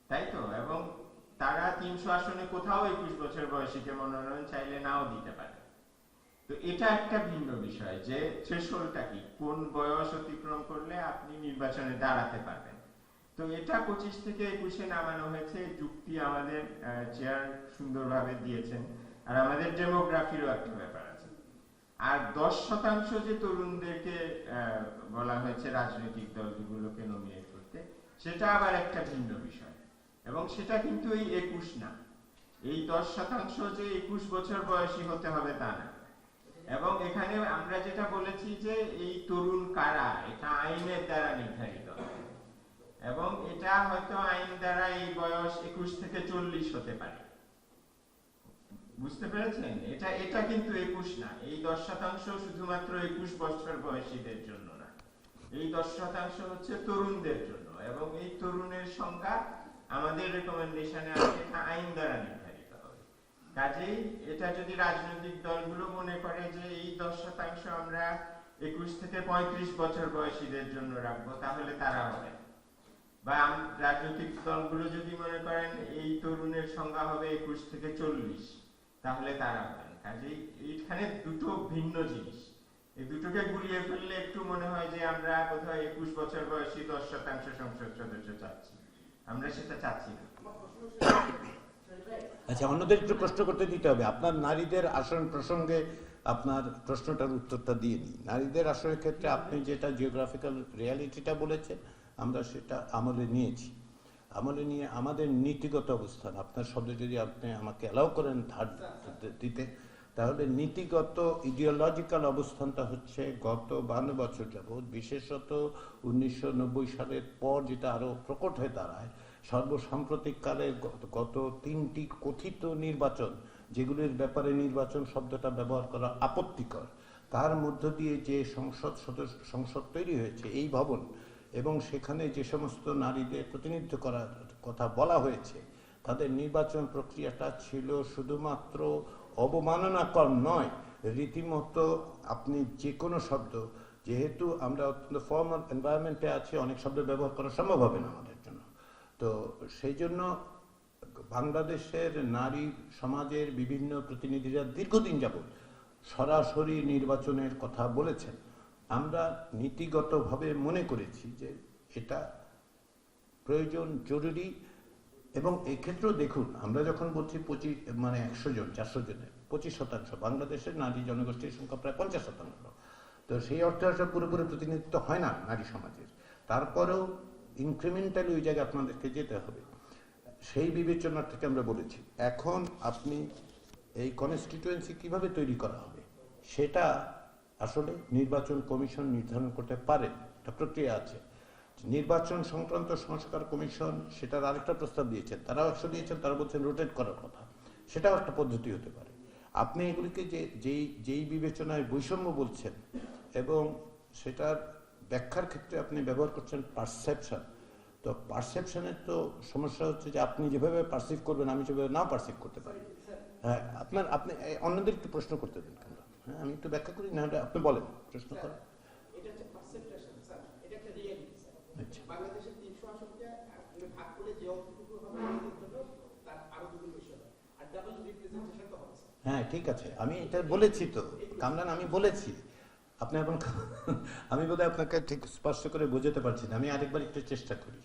তাই তো? এবং তারা 300 আসনে কোথাও 21 বছর বয়সীকে মনোনয়ন চাইলে নাও দিতে পারে। তো এটা একটা ভিন্ন বিষয় যে থ্রেশহোল্ডটা কি, কোন বয়স অতিক্রম করলে আপনি নির্বাচনে দাঁড়াতে পারবেন। তো এটা 25 থেকে 21-এ নামানো হয়েছে, যুক্তি আমাদের চেয়ার সুন্দরভাবে দিয়েছেন। আর আমাদের ডেমোগ্রাফিরও একটা ব্যাপার আছে। আর 10% যে তরুণদেরকে বলা হয়েছে রাজনৈতিক দলগুলোকে নমিনেট করতে, সেটা আবার একটা ভিন্ন বিষয়, এবং সেটা কিন্তু এই 21 না। এই 10% যে 21 বছর বয়সী হতে হবে তা না। এবং এখানে আমরা যেটা বলেছি যে এই তরুণ কারা, এটা আইনের দ্বারা নির্ধারিত হবে, এবং এটা হয়তো আইন দ্বারা এই বয়স 21 থেকে 40 হতে পারে। বুঝতে পেরেছেন? এটা কিন্তু 21 না। এই 10% শুধুমাত্র 21 বছর বয়সীদের জন্য না, এই 10% হচ্ছে তরুণদের জন্য, এবং এই তরুণের সংখ্যা আমাদের রেকমেন্ডেশনে আছে, এটা আইন দ্বারা নির্ধারিত হবে। কাজেই এটা যদি রাজনৈতিক দলগুলো মনে করে যে এই 10% আমরা 21 থেকে 35 বছর বয়সীদের জন্য রাখবো, তাহলে তারা হবে। বা রাজনৈতিক দলগুলো যদি মনে করেন এই তরুণের সংখ্যা হবে 21 থেকে 40, তাহলে তারা হবেন। কাজেই এইখানে দুটো ভিন্ন জিনিস, এই দুটোকে গুলিয়ে ফেললে একটু মনে হয় যে আমরা কোথাও 21 বছর বয়সী 10% সংসদ সদস্য চাচ্ছি। আমরা সেটা চাচ্ছি না। আচ্ছা, অন্যদের একটু প্রশ্ন করতে দিতে হবে। আপনার নারীদের আসন প্রসঙ্গে আপনার প্রশ্নটার উত্তরটা দিয়ে নিই। নারীদের আসনের ক্ষেত্রে আপনি যেটা জিওগ্রাফিক্যাল রিয়ালিটিটা বলেছেন, আমরা সেটা আমলে নিয়েছি। আমলে নিয়ে আমাদের নীতিগত অবস্থান, আপনার শব্দ যদি আপনি আমাকে অ্যালাউ করেন ধার দিতে, তাহলে নীতিগত ইডিওলজিক্যাল অবস্থানটা হচ্ছে গত 52 বছর যাবৎ, বিশেষত 1990 সালের পর যেটা আরও প্রকট হয়ে দাঁড়ায়, সর্বসাম্প্রতিককালে গত 3টি কথিত নির্বাচন, যেগুলির ব্যাপারে নির্বাচন শব্দটা ব্যবহার করা আপত্তিকর, তার মধ্য দিয়ে যে সংসদ তৈরি হয়েছে, এই ভবন, এবং সেখানে যে সমস্ত নারীদের প্রতিনিধিত্ব করার কথা বলা হয়েছে, তাদের নির্বাচন প্রক্রিয়াটা ছিল শুধুমাত্র অবমাননাকর নয়, রীতিমতো আপনি যে কোনো শব্দ, যেহেতু আমরা অত্যন্ত ফর্মাল এনভায়রনমেন্টে আছি, অনেক শব্দ ব্যবহার করা সম্ভব হবে না আমাদের জন্য। তো সেই জন্য বাংলাদেশের নারী সমাজের বিভিন্ন প্রতিনিধিরা দীর্ঘদিন যাবৎ সরাসরি নির্বাচনের কথা বলেছেন। আমরা নীতিগতভাবে মনে করেছি যে এটা প্রয়োজন, জরুরি, এবং এক্ষেত্রেও দেখুন, আমরা যখন বলছি 100 জন 400 জনের 25%, বাংলাদেশের নারী জনগোষ্ঠীর সংখ্যা প্রায় 50%। তো সেই অর্থে আসলে পুরোপুরি প্রতিনিধিত্ব হয় না নারী সমাজের, তারপরেও ইনক্রিমেন্টালি ওই জায়গায় আপনাদেরকে যেতে হবে। সেই বিবেচনা থেকে আমরা বলেছি এখন আপনি এই কনস্টিটুয়েন্সি কিভাবে তৈরি করা হবে সেটা আসলে নির্বাচন কমিশন নির্ধারণ করতে পারে, একটা প্রক্রিয়া আছে। নির্বাচন সংক্রান্ত সংস্কার কমিশন সেটার আরেকটা প্রস্তাব দিয়েছেন, তারাও 100 দিয়েছেন, তারা বলছেন রোটেট করার কথা, সেটাও একটা পদ্ধতি হতে পারে। আপনি এগুলিকে যেই বিবেচনায় বৈষম্য বলছেন এবং সেটার ব্যাখ্যার ক্ষেত্রে আপনি ব্যবহার করছেন পারসেপশন, তো পারসেপশনের তো সমস্যা হচ্ছে যে আপনি যেভাবে পারসিভ করবেন আমি যেভাবে না পারসিভ করতে পারি। হ্যাঁ, আপনি অন্যদের একটু প্রশ্ন করতে দিন। হ্যাঁ, আমি একটু ব্যাখ্যা করি, না আপনি বলেন, প্রশ্ন করেন। এটা হচ্ছে পারসেপশন স্যার, এটা একটা রিয়ালিটি স্যার। আচ্ছা, বাংলাদেশের 300 আসনকে ভাগ করে যে অংশটুকু হবে এর জন্য তার আরো দুগুণ বেশি হবে, আর ডাবল রিপ্রেজেন্টেশন তো হবে স্যার। হ্যাঁ ঠিক আছে, আমি এটা বলেছি তো কামরান, আমি বলেছি। আপনি এখন আমি বোধহয় আপনাকে ঠিক স্পষ্ট করে বোঝাতে পারছি না, আমি আরেকবার একটু চেষ্টা করি।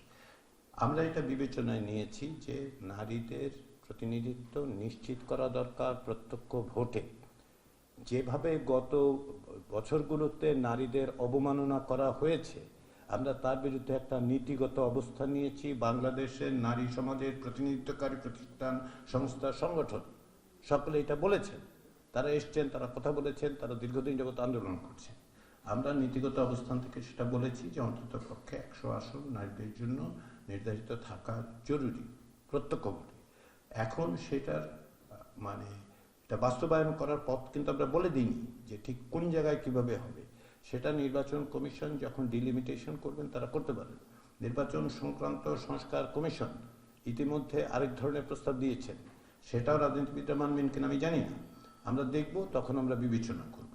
আমরা এটা বিবেচনায় নিয়েছি যে নারীদের প্রতিনিধিত্ব নিশ্চিত করা দরকার প্রত্যক্ষ ভোটে। যেভাবে গত বছরগুলোতে নারীদের অবমাননা করা হয়েছে, আমরা তার বিরুদ্ধে একটা নীতিগত অবস্থান নিয়েছি। বাংলাদেশের নারী সমাজের প্রতিনিধিত্বকারী প্রতিষ্ঠান, সংস্থা, সংগঠন সকলে এটা বলেছেন, তারা এসছেন, তারা কথা বলেছেন, তারা দীর্ঘদিন যাবত আন্দোলন করছেন। আমরা নীতিগত অবস্থান থেকে সেটা বলেছি যে অন্তত পক্ষে 100 আসন নারীদের জন্য নির্ধারিত থাকা জরুরি প্রত্যক্ষভাবে। এখন সেটার মানে এটা বাস্তবায়ন করার পথ কিন্তু আমরা বলে দিইনি যে ঠিক কোন জায়গায় কিভাবে হবে। সেটা নির্বাচন কমিশন যখন ডিলিমিটেশন করবেন তারা করতে পারেন। নির্বাচন সংক্রান্ত সংস্কার কমিশন ইতিমধ্যে আরেক ধরনের প্রস্তাব দিয়েছেন, সেটাও রাজনীতিবিদরা মানবেন কিনা আমি জানি না, আমরা দেখব, তখন আমরা বিবেচনা করব।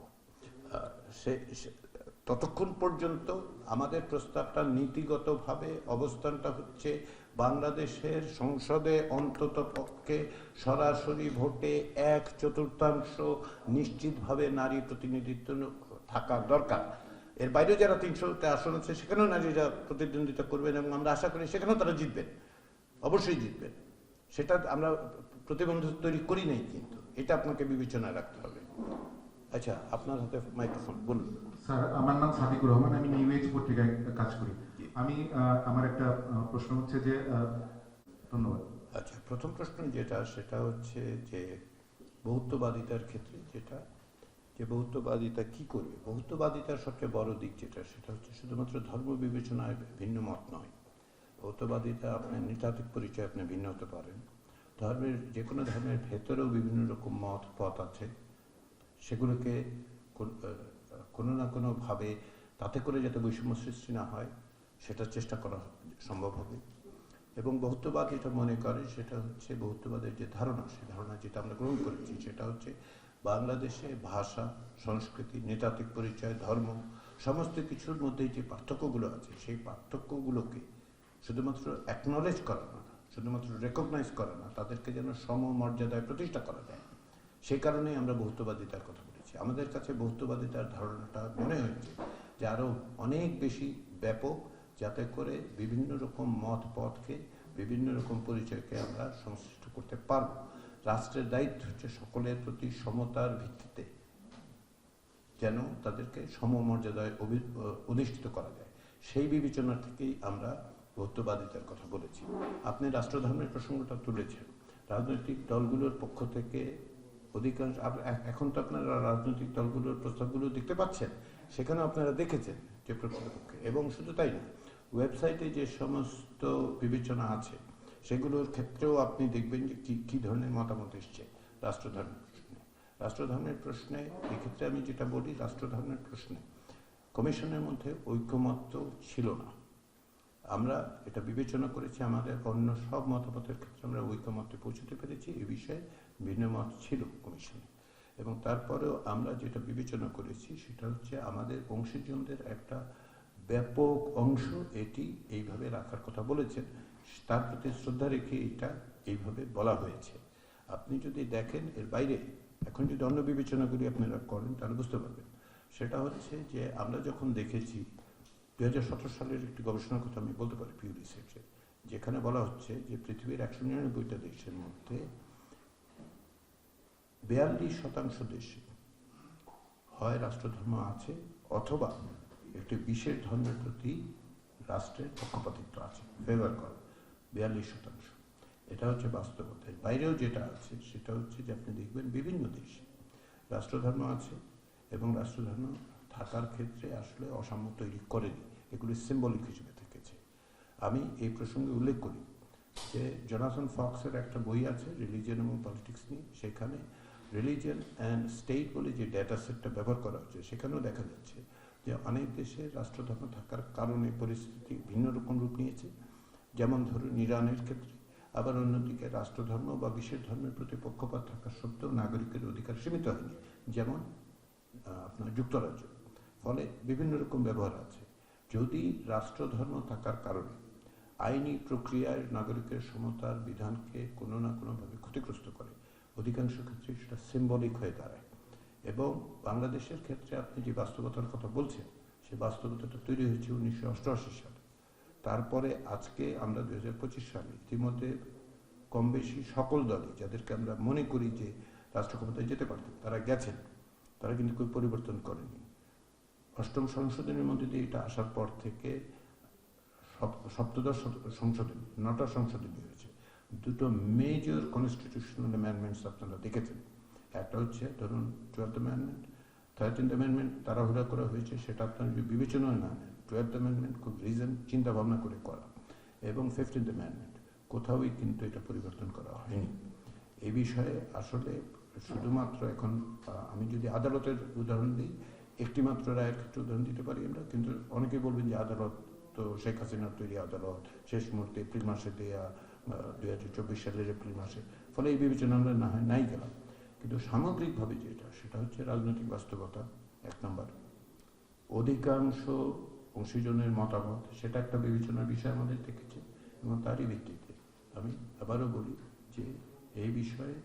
ততক্ষণ পর্যন্ত আমাদের প্রস্তাবটা নীতিগতভাবে অবস্থানটা হচ্ছে বাংলাদেশের সংসদে অন্তত পক্ষে সরাসরি ভোটে 1/4 নিশ্চিতভাবে নারী প্রতিনিধিত্ব থাকা দরকার। এর বাইরে যারা 300তে আসন আছে সেখানেও নারীরা প্রতিদ্বন্দ্বিতা করবেন এবং আমরা আশা করি সেখানেও তারা জিতবেন, অবশ্যই জিতবেন। সেটা আমরা প্রতিবন্ধক তৈরি করি নাই, কিন্তু এটা আপনাকে বিবেচনায় রাখতে হবে। আচ্ছা, আপনার হাতে মাইক্রোফোন, বলুন। স্যার, আমার নাম সাদিকুর রহমান, আমি নিউ এজ পত্রিকায় কাজ করি। আমি আমার একটা প্রশ্ন হচ্ছে যে, ধন্যবাদ। আচ্ছা, প্রথম প্রশ্ন যেটা সেটা হচ্ছে যে বহুত্ববাদিতার ক্ষেত্রে যেটা, যে বহুত্ববাদিতা কি করবে। বহুত্ববাদিতার সবচেয়ে বড় দিক যেটা সেটা হচ্ছে শুধুমাত্র ধর্ম বিবেচনায় ভিন্ন মত নয়। বহুত্ববাদিতা আপনার নৃতাত্ত্বিক পরিচয় আপনি ভিন্ন হতে পারেন, ধর্মের যে কোনো ধর্মের ভেতরেও বিভিন্ন রকম মত পথ আছে, সেগুলোকে কোনো না কোনোভাবে তাতে করে যাতে বৈষম্য সৃষ্টি না হয় সেটার চেষ্টা করা সম্ভব হবে। এবং বহুত্ববাদ যেটা মনে করে সেটা হচ্ছে বহুত্ববাদের যে ধারণা, সেই ধারণা যেটা আমরা গ্রহণ করেছি সেটা হচ্ছে বাংলাদেশে ভাষা, সংস্কৃতি, নৃতাত্ত্বিক পরিচয়, ধর্ম সমস্ত কিছুর মধ্যে যে পার্থক্যগুলো আছে সেই পার্থক্যগুলোকে শুধুমাত্র অ্যাকনলেজ করা না, শুধুমাত্র রেকগনাইজ করা না, তাদেরকে যেন সমমর্যাদায় প্রতিষ্ঠা করা যায়। সেই কারণেই আমরা বহুত্ববাদিতার কথা বলেছি। আমাদের কাছে বহুত্ববাদিতার ধারণাটা মনে হয়েছে যে আরও অনেক বেশি ব্যাপক, যাতে করে বিভিন্ন রকম মত পথকে, বিভিন্ন রকম পরিচয়কে আমরা সংশ্লিষ্ট করতে পারব। রাষ্ট্রের দায়িত্ব হচ্ছে সকলের প্রতি সমতার ভিত্তিতে যেন তাদেরকে সমমর্যাদায় অধিষ্ঠিত করা যায়, সেই বিবেচনা থেকেই আমরা বহুত্ববাদিতার কথা বলেছি। আপনি রাষ্ট্রধর্মের প্রসঙ্গটা তুলেছেন। রাজনৈতিক দলগুলোর পক্ষ থেকে অধিকাংশ, এখন তো আপনারা রাজনৈতিক দলগুলোর প্রস্তাবগুলো দেখতে পাচ্ছেন, সেখানে আপনারা দেখেছেন যে প্রকৃতপক্ষে, এবং শুধু তাই না, ওয়েবসাইটে যে সমস্ত বিবেচনা আছে সেগুলোর ক্ষেত্রেও আপনি দেখবেন যে কী ধরনের মতামত এসছে রাষ্ট্রধর্মের প্রশ্নে। রাষ্ট্রধর্মের প্রশ্নে এক্ষেত্রে আমি যেটা বলি, রাষ্ট্রধর্মের প্রশ্নে কমিশনের মধ্যে ঐকমত্য ছিল না। আমরা এটা বিবেচনা করেছি, আমাদের অন্য সব মতামতের ক্ষেত্রে আমরা ঐকমত্যে পৌঁছতে পেরেছি। এই বিষয়ে ভিন্ন মত ছিল কমিশনে, এবং তারপরেও আমরা যেটা বিবেচনা করেছি সেটা হচ্ছে আমাদের অংশীজনদের একটা ব্যাপক অংশ এটি এইভাবে রাখার কথা বলেছেন, তার প্রতি শ্রদ্ধা রেখে এটা এইভাবে বলা হয়েছে। আপনি যদি দেখেন এর বাইরে এখন যদি অন্য বিবেচনাগুলি আপনারা করেন তাহলে বুঝতে পারবেন। সেটা হচ্ছে যে আমরা যখন দেখেছি 2017 সালের একটি গবেষণার কথা আমি বলতে পারি, পিউ রিসার্চে, যেখানে বলা হচ্ছে যে পৃথিবীর 199টা দেশের মধ্যে 42% দেশে হয় রাষ্ট্রধর্ম আছে অথবা একটি বিশেষ ধর্মের প্রতি রাষ্ট্রের পক্ষপাতিত্ব আছে, ফেভার করে 42%। এটা হচ্ছে বাস্তবতা। বাইরেও যেটা আছে সেটা হচ্ছে যে আপনি দেখবেন বিভিন্ন দেশে রাষ্ট্রধর্ম আছে এবং রাষ্ট্রধর্ম থাকার ক্ষেত্রে আসলে অসাম্য তৈরি করেনি, এগুলি সিম্বলিক হিসেবে থেকেছে। আমি এই প্রসঙ্গে উল্লেখ করি যে জোনাথন ফক্সের একটা বই আছে রিলিজিয়ন এবং পলিটিক্স নিয়ে, সেখানে রিলিজিয়ন অ্যান্ড স্টেট বলে যে ডেটা সেটটা ব্যবহার করা হচ্ছে সেখানেও দেখা যাচ্ছে যে অনেক দেশে রাষ্ট্রধর্ম থাকার কারণে পরিস্থিতি ভিন্ন রকম রূপ নিয়েছে। যেমন ধরুন ইরানের ক্ষেত্রে, আবার অন্যদিকে রাষ্ট্রধর্ম বা বিশেষ ধর্মের প্রতি পক্ষপাত থাকা সত্ত্বেও নাগরিকের অধিকার সীমিত হয়নি, যেমন আপনার যুক্তরাজ্য। ফলে বিভিন্ন রকম ব্যবহার আছে। যদি রাষ্ট্রধর্ম থাকার কারণে আইনি প্রক্রিয়ায় নাগরিকের সমতার বিধানকে কোনো না কোনোভাবে ক্ষতিগ্রস্ত করে, অধিকাংশ ক্ষেত্রে সেটা সিম্বলিক হয়ে দাঁড়ায়। এবং বাংলাদেশের ক্ষেত্রে আপনি যে বাস্তবতার কথা বলছেন সেই বাস্তবতাটা তৈরি হয়েছে 1988 সালে। তারপরে আজকে আমরা 2025 সালে ইতিমধ্যে কম বেশি সকল দলই, যাদেরকে আমরা মনে করি যে রাষ্ট্র ক্ষমতায় যেতে পারতেন, তারা গেছেন, তারা কিন্তু কোনো পরিবর্তন করেনি। অষ্টম সংশোধনের মধ্যে দিয়ে এটা আসার পর থেকে সপ্তদশ সংশোধনী, 9টা সংশোধনী হয়েছে। দুটো মেজর কনস্টিটিউশনাল অ্যামেন্ডমেন্টস আপনারা দেখেছেন। একটা হচ্ছে ধরুন 12th অ্যামেন্ডমেন্ট, 13th অ্যামেন্ডমেন্ট তাড়াহুড়া করা হয়েছে, সেটা আপনার বিবেচনা না নেন। 12th অ্যামেন্ডমেন্ট খুব রিজন চিন্তা ভাবনা করে করা, এবং 15th অ্যামেন্ডমেন্ট কোথাওই কিন্তু এটা পরিবর্তন করা হয়নি। এই বিষয়ে আসলে শুধুমাত্র এখন আমি যদি আদালতের উদাহরণ দিই, একটি মাত্র রায়ের ক্ষেত্রে উদাহরণ দিতে পারি আমরা, কিন্তু অনেকেই বলবেন যে আদালত তো শেখ হাসিনার তৈরি আদালত, শেষ মুহূর্তে এপ্রিল মাসে দেয়া, 2024 সালের এপ্রিল মাসে, ফলে এই বিবেচনা আমরা না হয় নাই গেলাম। কিন্তু সামগ্রিকভাবে যেটা, সেটা হচ্ছে রাজনৈতিক বাস্তবতা 1 নম্বর, অধিকাংশ অংশীজনের মতামত, সেটা একটা বিবেচনার বিষয় আমাদের দেখেছে, এবং তারই ভিত্তিতে আমি আবারও বলি যে এই বিষয়ে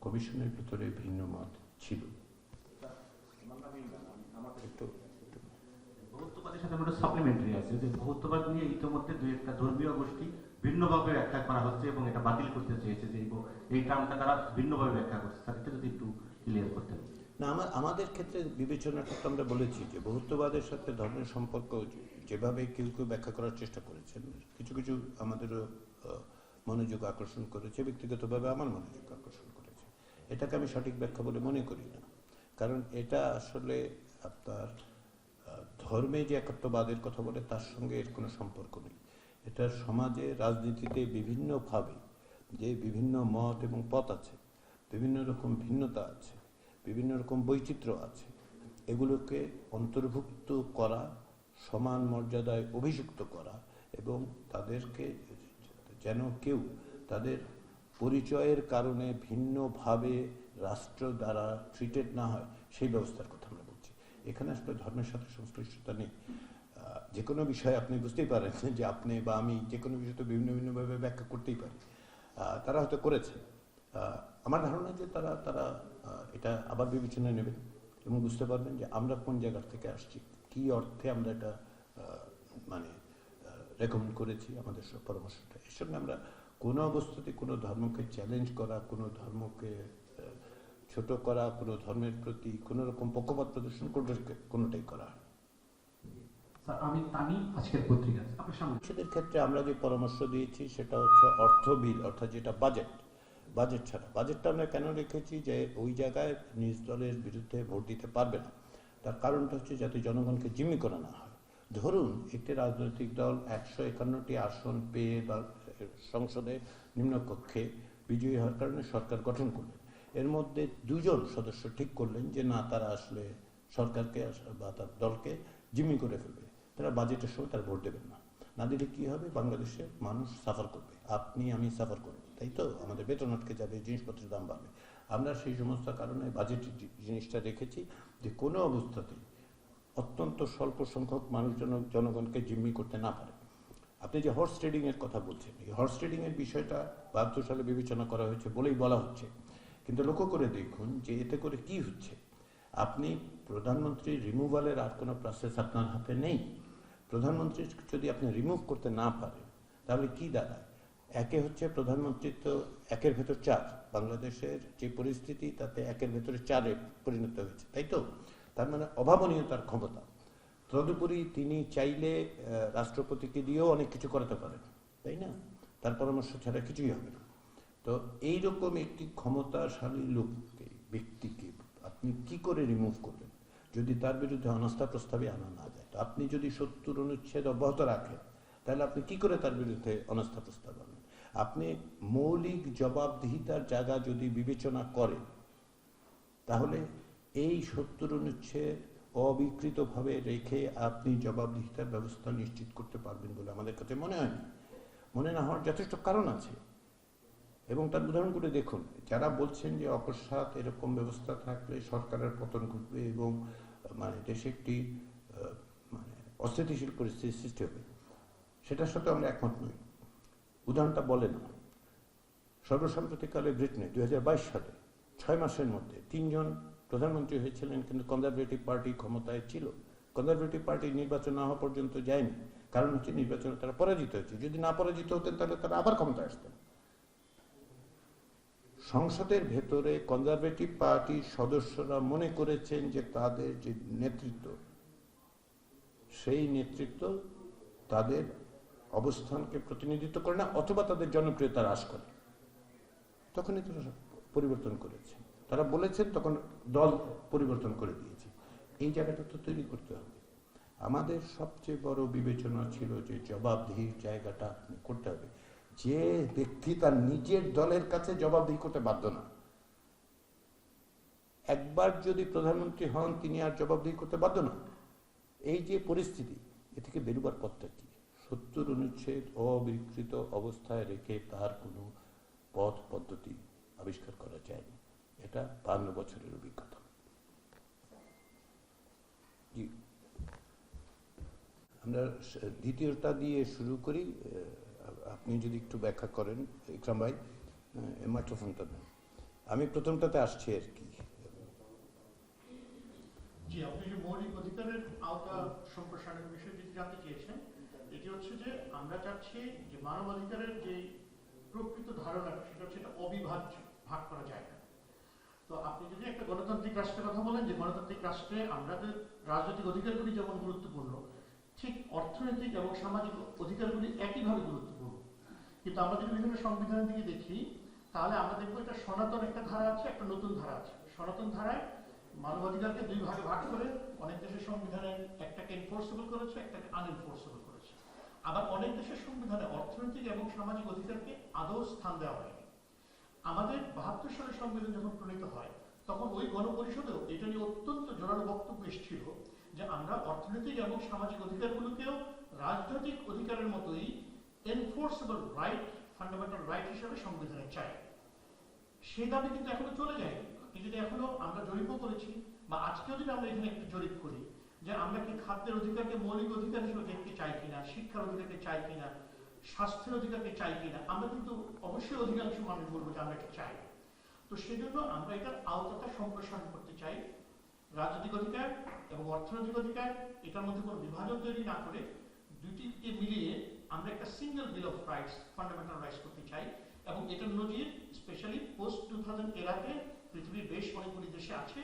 কমিশনের ভিতরে ভিন্ন মত ছিল। বহুত্ববাদের সাথে আমাদের সাপ্লিমেন্টারি আছে, যে বহুত্ববাদ নিয়ে ইতিমধ্যে দুই একটা ধর্মীয় গোষ্ঠী ভিন্নভাবে ব্যাখ্যা করা হচ্ছে এবং এটা বাতিল করতে চেয়েছে, যে এই টার্মটা তারা ভিন্নভাবে ব্যাখ্যা করছে। স্যার, এটা যদি একটু ক্লিয়ার করতেন। না, আমাদের ক্ষেত্রে বিবেচনাটা তো আমরা বলেছি যে বহুত্ববাদের সাথে ধর্মের সম্পর্ক যেভাবে কেউ কেউ ব্যাখ্যা করার চেষ্টা করেছেন, কিছু কিছু আমাদেরও মনোযোগ আকর্ষণ করেছে, ব্যক্তিগতভাবে আমার মনোযোগ আকর্ষণ করেছে। এটাকে আমি সঠিক ব্যাখ্যা বলে মনে করি না, কারণ এটা আসলে আপনার ধর্মে যে একাত্মবাদের কথা বলে তার সঙ্গে এর কোনো সম্পর্ক নেই। এটা সমাজে রাজনীতিতে বিভিন্নভাবে যে বিভিন্ন মত এবং পথ আছে, বিভিন্ন রকম ভিন্নতা আছে, বিভিন্ন রকম বৈচিত্র্য আছে, এগুলোকে অন্তর্ভুক্ত করা, সমান মর্যাদায় অভিযুক্ত করা, এবং তাদেরকে যেন কেউ তাদের পরিচয়ের কারণে ভিন্নভাবে রাষ্ট্র দ্বারা ট্রিটেড না হয়, সেই ব্যবস্থার কথা আমরা বলছি। এখানে আসলে ধর্মের সাথে সংশ্লিষ্টতা নেই। যে কোনো বিষয়ে আপনি বুঝতেই পারেন যে আপনি বা আমি যে কোনো বিষয় তো ভিন্ন ভিন্নভাবে ব্যাখ্যা করতেই পারি। তারা হয়তো করেছে, আমার ধারণা যে তারা এটা আবার বিবেচনায় নেবেন এবং বুঝতে পারবেন যে আমরা কোন জায়গা থেকে আসছি, কি অর্থে আমরা এটা মানে রেকমেন্ড করেছি আমাদের সব পরামর্শটা। এর সঙ্গে আমরা কোনো অবস্থাতে কোনো ধর্মকে চ্যালেঞ্জ করা, কোনো ধর্মকে ছোট করা, কোনো ধর্মের প্রতি কোনো রকম পক্ষপাত প্রদর্শন কোনোটাই করা হয়। আমি তানি আজকের পত্রিকা আপনার সামনে। সেদের ক্ষেত্রে আমরা যে পরামর্শ দিয়েছি সেটা হচ্ছে অর্থ বিল, অর্থাৎ যেটা বাজেট ছাড়া। বাজেটটা আমরা কেন রেখেছি যে ওই জায়গায় নিজ দলের বিরুদ্ধে ভোট দিতে পারবে না, তার কারণটা হচ্ছে যাতে জনগণকে জিম্মি করা না হয়। ধরুন একটি রাজনৈতিক দল 151টি আসন পেয়ে বা সংসদে নিম্নকক্ষে বিজয়ী হওয়ার কারণে সরকার গঠন করলেন, এর মধ্যে 2 জন সদস্য ঠিক করলেন যে না, তারা আসলে সরকারকে বা তার দলকে জিম্মি করে ফেলবে, তারা বাজেটের সময় তারা ভোট দেবেন না দিলে কি হবে, বাংলাদেশের মানুষ সাফার করবে, আপনি আমি সাফার করব, তাই তো, আমাদের বেতন আটকে যাবে, জিনিসপত্রের দাম বাড়বে। আমরা সেই সমস্ত কারণে বাজেট জিনিসটা রেখেছি যে কোনো অবস্থাতেই অত্যন্ত স্বল্প সংখ্যক মানুষ জনগণকে জিম্মি করতে না পারে। আপনি যে হর্স ট্রেডিং এর কথা বলছেন, এই হর্স ট্রেডিং এর বিষয়টা 72 সালে বিবেচনা করা হয়েছে বলেই বলা হচ্ছে, কিন্তু লক্ষ্য করে দেখুন যে এতে করে কি হচ্ছে। আপনি প্রধানমন্ত্রী রিমুভালের আর কোনো প্রসেস আপনার হাতে নেই। প্রধানমন্ত্রী যদি আপনি রিমুভ করতে না পারেন তাহলে কি দাঁড়ায়? একে হচ্ছে প্রধানমন্ত্রী তো 1-এর ভেতর 4, বাংলাদেশের যে পরিস্থিতি তাতে 1-এর ভেতরে 4-এ পরিণত হয়েছে, তাই তো। তার মানে অভাবনীয় তার ক্ষমতা। তদুপরি তিনি চাইলে রাষ্ট্রপতিকে দিয়েও অনেক কিছু করাতে পারেন, তাই না, তার পরামর্শ ছাড়া কিছুই হবে না। তো এইরকম একটি ক্ষমতাশালী লোককে, ব্যক্তিকে আপনি কি করে রিমুভ করবেন যদি তার বিরুদ্ধে অনাস্থা প্রস্তাবে আনা না যায়? তো আপনি যদি 70 অনুচ্ছেদ অব্যাহত রাখেন তাহলে আপনি কি করে তার বিরুদ্ধে অনাস্থা প্রস্তাব আনেন? আপনি মৌলিক জবাবদিহিতার জায়গা যদি বিবেচনা করেন তাহলে এই 70 অনুচ্ছেদ অবিকৃতভাবে রেখে আপনি জবাবদিহিতার ব্যবস্থা নিশ্চিত করতে পারবেন বলে আমাদের কাছে মনে হয় না। মনে না হওয়ার যথেষ্ট কারণ আছে, এবং তার উদাহরণ করে দেখুন। যারা বলছেন যে অকস্মাৎ এরকম ব্যবস্থা থাকলে সরকারের পতন ঘটবে এবং মানে দেশে একটি মানে অস্থিতিশীল পরিস্থিতির সৃষ্টি হবে, সেটার সাথে আমরা একমত নই। উদাহরণটা বলে না। সর্বসাম্প্রতিককালে ব্রিটেনে 2022 সালে 6 মাসের মধ্যে 3 জন প্রধানমন্ত্রী হয়েছিলেন, কিন্তু কনজারভেটিভ পার্টি ক্ষমতায় ছিল। কনজারভেটিভ পার্টি নির্বাচন না হওয়া পর্যন্ত যায়নি, কারণ হচ্ছে নির্বাচনে তারা পরাজিত হয়েছে। যদি না পরাজিত হতেন তাহলে তারা আবার ক্ষমতায় আসতেন। সংসদের ভেতরে কনজারভেটিভ পার্টির সদস্যরা মনে করেছেন যে তাদের যে নেতৃত্ব, সেই নেতৃত্ব তাদের অবস্থানকে প্রতিনিধিত্ব করে না, অথবা তাদের জনপ্রিয়তা হ্রাস করে। তখনই তারা পরিবর্তন করেছে। তারা বলেছেন, তখন দল পরিবর্তন করে দিয়েছে। এই জায়গাটা তো তৈরি করতে হবে। আমাদের সবচেয়ে বড় বিবেচনা ছিল যে জবাবদিহির জায়গাটা আপনি করতে হবে। যে ব্যক্তি তার নিজের দলের কাছে জবাবদিহি করতে বাধ্য না, একবার যদি প্রধানমন্ত্রী হন তিনি আর জবাবদিহি করতে বাধ্য না। এই যে পরিস্থিতি, এ থেকে বেরোবার পথটা কি? 70 অনুচ্ছেদ অবিকৃত অবস্থায় রেখে তার কোনো পথ পদ্ধতি আবিষ্কার করা যায়নি। এটা 52 বছরের অভিজ্ঞতা। জি, আমরা দ্বিতীয়টা দিয়ে শুরু করি। আপনি যদি একটু ব্যাখ্যা করেন ইকরাম ভাই, মাইক্রোফোনটা দেন। আমি প্রথমটাতে আসছি আর কি। জি, আপনি যে মৌলিক অধিকারের আওতা সম্প্রসারণের বিষয়ে যেটি জানতে চেয়েছেন, এটি হচ্ছে যে আমরা চাচ্ছি যে মানবাধিকারের যে প্রকৃত ধারণা সেটা হচ্ছে এটা অবিভাজ্য, ভাগ করা যায় না। তো আপনি যদি একটা গণতান্ত্রিক রাষ্ট্রের কথা বলেন, যে গণতান্ত্রিক রাষ্ট্রে আমাদের রাজনৈতিক অধিকারগুলি যেমন গুরুত্বপূর্ণ, ঠিক অর্থনৈতিক এবং সামাজিক অধিকারগুলি একইভাবে গুরুত্বপূর্ণ। কিন্তু আমরা যদি বিভিন্ন সংবিধানের দিকে দেখি, তাহলে আমরা দেখবো এটা সনাতন একটা ধারা আছে, একটা নতুন ধারা আছে। সনাতন ধারায় মানবাধিকারকে দুই ভাগে ভাগ করে অনেক দেশের সংবিধানে একটাকে এনফোর্সেবল করেছে, একটাকে আনএনফোর্সেবল করেছে। আবার অনেক দেশের সংবিধানে অর্থনৈতিক এবং সামাজিক অধিকারকে আদৌ স্থান দেওয়া হয়নি। আমাদের 72 সালের সংবিধান যখন প্রণীত হয়, তখন ওই গণপরিষদেও এটা নিয়ে অত্যন্ত জোরালো বক্তব্য এসেছিল যে আমরা অর্থনৈতিক এবং সামাজিক অধিকারগুলোকেও রাজনৈতিক অধিকারের মতোই এনফোর্সেবল রাইট, ফান্ডামেন্টাল রাইট হিসেবে সংবিধানে চাই। সেই দাবি কিন্তু এখনো চলে যায়। যদি এখনো আমরা জরিপও করেছি, বা আজকেও যদি আমরা এখানে একটু জরিপ করি যে আমরা কি খাদ্যের অধিকারকে মৌলিক অধিকার হিসেবে দেখতে চাই কিনা, শিক্ষার অধিকারকে চাই কিনা, স্বাস্থ্যের অধিকারকে চাই কিনা, আমরা কিন্তু অবশ্যই অধিকাংশ মানুষ বলবো যে আমরা এটা চাই। তো সেজন্য আমরা এটার আওতাটা সম্প্রসারণ করতে চাই। রাজনৈতিক অধিকার এবং অর্থনৈতিক অধিকার, এটার মধ্যে কোনো বিভাজন তৈরি না করে দুটিকে মিলিয়ে আমরা একটা single bill of rights, fundamental rights করতে চাই। এবং এটার নজির স্পেশালি পোস্ট 2000 এরাতে পৃথিবীর বেশ অনেকগুলি দেশে আছে,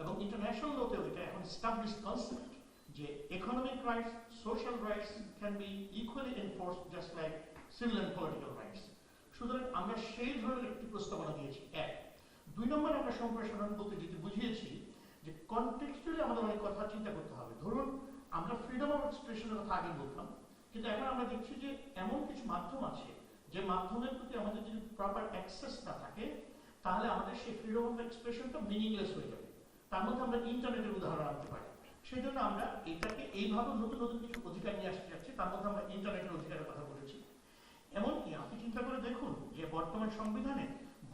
এবং ইন্টারন্যাশনাল লোতেও এটা এখন এস্টাবলিশ কনসেপ্ট যে economic rights, social rights can be equally enforced just like civil and political rights. সুতরাং আমরা সেই ধরনের একটি প্রস্তাবনা দিয়েছি। এক। 2 নম্বর আমরা সম্প্রসারণ বলতে যেটি বুঝিয়েছি যে কনটেক্সচুয়ালি আমাদের অনেক কথা চিন্তা করতে হবে। ধরুন আমরা ফ্রিডম অফ এক্সপ্রেশনের কথা আগে বলতাম, কিন্তু এখন আমরা দেখছি যে এমন কিছু মাধ্যম আছে যে মাধ্যমের প্রতি আমাদের যদি প্রপার অ্যাক্সেস না থাকে, তাহলে আমাদের সেই ফ্রিডম অফ এক্সপ্রেশনটা মিনিংলেস হয়ে যাবে। তার মধ্যে আমরা ইন্টারনেটের উদাহরণ আনতে পারি। সেই জন্য আমরা এটাকে এইভাবে নতুন নতুন কিছু অধিকার নিয়ে আসতে যাচ্ছি। তার মধ্যে আমরা ইন্টারনেটের অধিকারের কথা বলেছি। এমনকি আপনি চিন্তা করে দেখুন যে বর্তমান সংবিধানে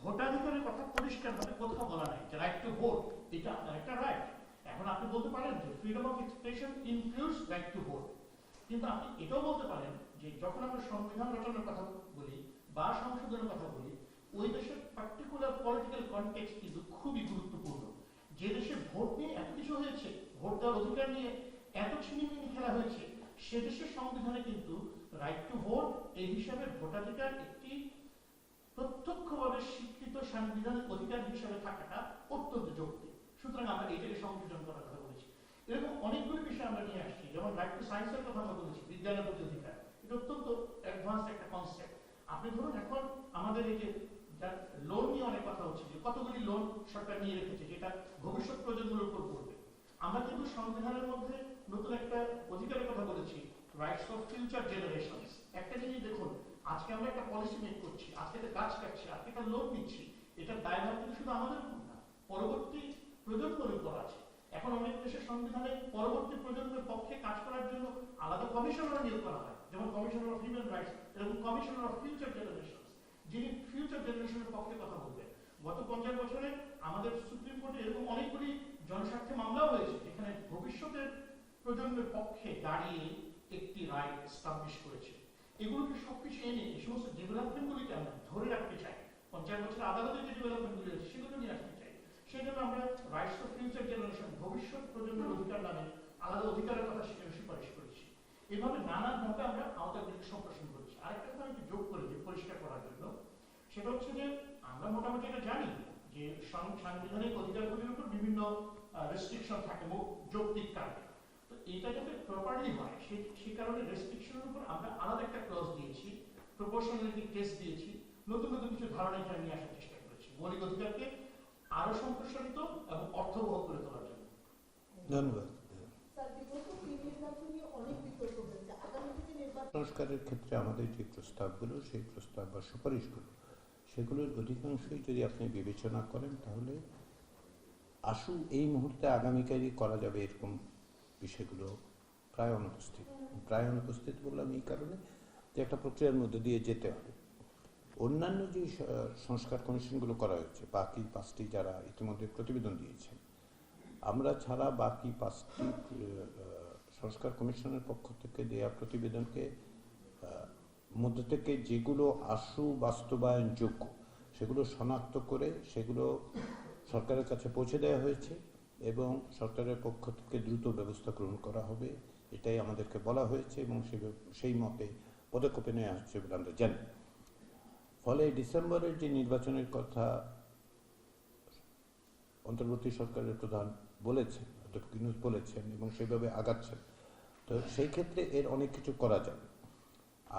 ভোটাধিকারের কথা পরিষ্কারভাবে কোথাও বলা নাই যে রাইট টু ভোট এটা একটা রাইট। এখন আপনি বলতে পারেন যে freedom of expression includes right to vote, কিন্তু আপনি এটাও বলতে পারেন যে যখন আমরা সংবিধান রচনার কথা বলি বা সংশোধনের কথা বলি, ওই দেশের পার্টিকুলার পলিটিক্যাল কনটেক্সট কিন্তু খুবই গুরুত্বপূর্ণ। যে দেশে ভোট নিয়ে এত কিছু হয়েছে, ভোট দেওয়ার অধিকার নিয়ে এত ছিনিমিনি খেলা হয়েছে, সে দেশের সংবিধানে কিন্তু রাইট টু ভোট এই হিসাবে ভোটাধিকার একটি প্রত্যক্ষভাবে স্বীকৃত সাংবিধানিক অধিকার হিসাবে থাকাটা অত্যন্ত যৌক্তিক। সুতরাং আমরা এইটাকে সংযোজন করার কথা বলেছি। এরকম অনেকগুলি বিষয় আমরা নিয়ে আসছি, যেমন রাইট টু সায়েন্সের কথা আমরা বলেছি, বিজ্ঞানের প্রতি অধিকার। এটা অত্যন্ত অ্যাডভান্স একটা কনসেপ্ট। আপনি ধরুন এখন আমাদের এই যে লোন নিয়ে অনেক কথা হচ্ছে যে কতগুলি লোন সরকার নিয়ে রেখেছে যেটা ভবিষ্যৎ প্রজন্মের উপর পড়বে। আমরা কিন্তু সংবিধানের মধ্যে নতুন একটা অধিকারের কথা বলেছি, রাইটস অফ ফিউচার জেনারেশনস। একটা জিনিস দেখুন, আজকে আমরা একটা পলিসি মেক করছি, আজকে একটা গাছ কাটছি, আজকে একটা লোন নিচ্ছি, এটা দায়ভার কিন্তু শুধু আমাদের উপর না, পরবর্তী প্রজন্মের উপর আছে। এখন অনেক দেশের সংবিধানে পরবর্তী প্রজন্মের পক্ষে কাজ করার জন্য আলাদা কমিশনার নিয়োগ করা হয়, যেমন কমিশনার অফ হিউম্যান রাইটস, এরকম কমিশনার অফ ফিউচার জেনারেশন, যিনি ফিউচার জেনারেশনের পক্ষে কথা বলবেন। গত 50 বছরে আমাদের সুপ্রিম কোর্টে এরকম অনেকগুলি জনস্বার্থে মামলাও হয়েছে যেখানে ভবিষ্যতের প্রজন্মের পক্ষে দাঁড়িয়ে একটি রায় এস্টাবলিশ করেছে। এগুলোকে সবকিছু এনে এই সমস্ত ডেভেলপমেন্টগুলিকে আমরা ধরে রাখতে চাই। 50 বছর আদালতে যে ডেভেলপমেন্টগুলি হয়েছে সেগুলো নিয়ে আসতে চাই। সেই জন্য আমরা রাইটস অফ ফিউচার জেনারেশন, ভবিষ্যৎ প্রজন্মের অধিকার নামে আলাদা অধিকারের কথা সেখানে সুপারিশ করেছি। এভাবে নানানভাবে আমরা আওতাগুলিকে সম্প্রসারণ করেছি। আরেকটা কথা আমি যোগ করে দিই পরিষ্কার করার জন্য, সেটা হচ্ছে যে আমরা মোটামুটি এটা জানি যে সাংবিধানিক অধিকারগুলির উপর বিভিন্ন রেস্ট্রিকশন থাকে যৌক্তিক কারণে। তো এটা যাতে প্রপারলি হয় সেই কারণে রেস্ট্রিকশনের উপর আমরা আলাদা একটা ক্লজ দিয়েছি, প্রপোর্শনালিটি টেস্ট দিয়েছি, নতুন নতুন কিছু ধারণা এখানে নিয়ে আসার চেষ্টা করেছি মৌলিক অধিকারকে আরো সম্প্রসারিত এবং অর্থবহ করে তোলার জন্য। ধন্যবাদ। সংস্কারের ক্ষেত্রে আমাদের যে প্রস্তাবগুলো, সেই প্রস্তাব বা সুপারিশগুলো, সেগুলোর অধিকাংশই যদি আপনি বিবেচনা করেন তাহলে এই মুহূর্তে আগামীকালই করা যাবে এরকম বিষয়গুলো প্রায় অনুপস্থিত বললাম এই কারণে যে একটা প্রক্রিয়ার মধ্যে দিয়ে যেতে হবে। অন্যান্য যে সংস্কার কমিশনগুলো করা হয়েছে, বাকি 5টি যারা ইতিমধ্যে প্রতিবেদন দিয়েছেন, আমরা ছাড়া বাকি 5টি সংস্কার কমিশনের পক্ষ থেকে দেওয়া প্রতিবেদনকে মধ্যে থেকে যেগুলো বাস্তবায়নযোগ্য সেগুলো শনাক্ত করে সেগুলো সরকারের কাছে পৌঁছে দেওয়া হয়েছে এবং সরকারের পক্ষ থেকে দ্রুত ব্যবস্থা গ্রহণ করা হবে, এটাই আমাদেরকে বলা হয়েছে এবং সেই মতে পদক্ষেপ নেওয়া হচ্ছে বলে আমরা জানি। ফলে ডিসেম্বরের যে নির্বাচনের কথা অন্তর্বর্তী সরকারের প্রধান বলেছেন, বলেছেন এবং সেভাবে আগাচ্ছেন, তো সেই ক্ষেত্রে এর অনেক কিছু করা যাবে।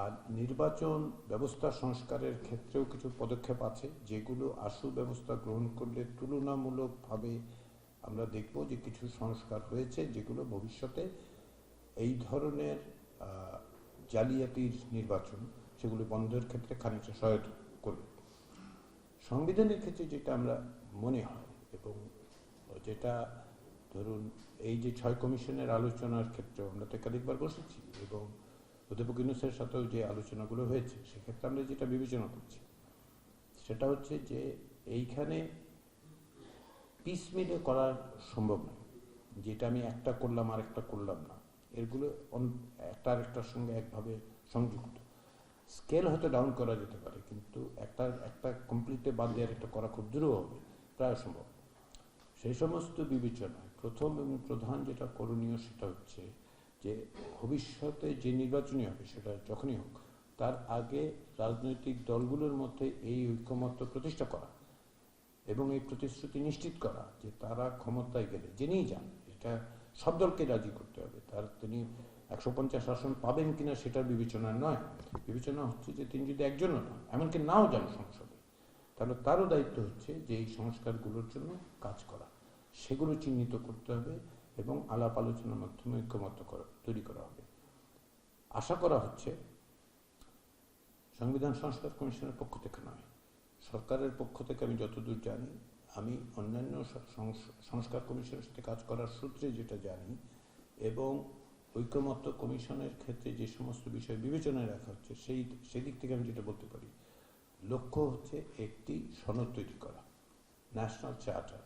আর নির্বাচন ব্যবস্থা সংস্কারের ক্ষেত্রেও কিছু পদক্ষেপ আছে যেগুলো ব্যবস্থা গ্রহণ করলে তুলনামূলকভাবে আমরা দেখব যে কিছু সংস্কার হয়েছে যেগুলো ভবিষ্যতে এই ধরনের জালিয়াতির নির্বাচন সেগুলো বন্ধের ক্ষেত্রে খানিকটা সহায়তা করবে। সংবিধানের ক্ষেত্রে যেটা আমরা মনে হয় এবং যেটা ধরুন এই যে 6 কমিশনের আলোচনার ক্ষেত্রে আমরা তো একাধিকবার বসেছি এবং অধ্যাপক ইউনূসের সাথেও যে আলোচনাগুলো হয়েছে সেক্ষেত্রে আমরা যেটা বিবেচনা করছি সেটা হচ্ছে যে এইখানে পিসমিলে করা সম্ভব নয়, যেটা আমি একটা করলাম আর একটা করলাম না, এগুলো একটা আরেকটার সঙ্গে একভাবে সংযুক্ত। স্কেল হয়তো ডাউন করা যেতে পারে কিন্তু একটা কমপ্লিটে বাদ দিয়ে একটা করা খুব দূর হবে, প্রায় সম্ভব। সেই সমস্ত বিবেচনায় প্রথম এবং প্রধান যেটা করণীয় সেটা হচ্ছে যে ভবিষ্যতে যে নির্বাচনই হবে সেটা যখনই হোক তার আগে রাজনৈতিক দলগুলোর মধ্যে এই ঐকমত্য প্রতিষ্ঠা করা এবং এই প্রতিশ্রুতি নিশ্চিত করা যে তারা ক্ষমতায় গেলে জেনেই যান, এটা সব দলকে রাজি করতে হবে, তিনি 150 আসন পাবেন কিনা সেটার বিবেচনা নয়, বিবেচনা হচ্ছে যে তিনি যদি একজনও নন, এমনকি নাও যান সংসদে, তাহলে তারও দায়িত্ব হচ্ছে যে এই সংস্কারগুলোর জন্য কাজ করা, সেগুলো চিহ্নিত করতে হবে এবং আলাপ আলোচনার মাধ্যমে ঐক্যমত্য তৈরি করা হবে। আশা করা হচ্ছে সংবিধান সংস্কার কমিশনের পক্ষ থেকে নয়, সরকারের পক্ষ থেকে আমি যতদূর জানি, আমি অন্যান্য সংস্কার কমিশনের সাথে কাজ করার সূত্রে যেটা জানি এবং ঐক্যমত্য কমিশনের ক্ষেত্রে যে সমস্ত বিষয় বিবেচনায় রাখা হচ্ছে সেদিক থেকে আমি যেটা বলতে পারি, লক্ষ্য হচ্ছে একটি সনদ তৈরি করা, ন্যাশনাল চার্টার,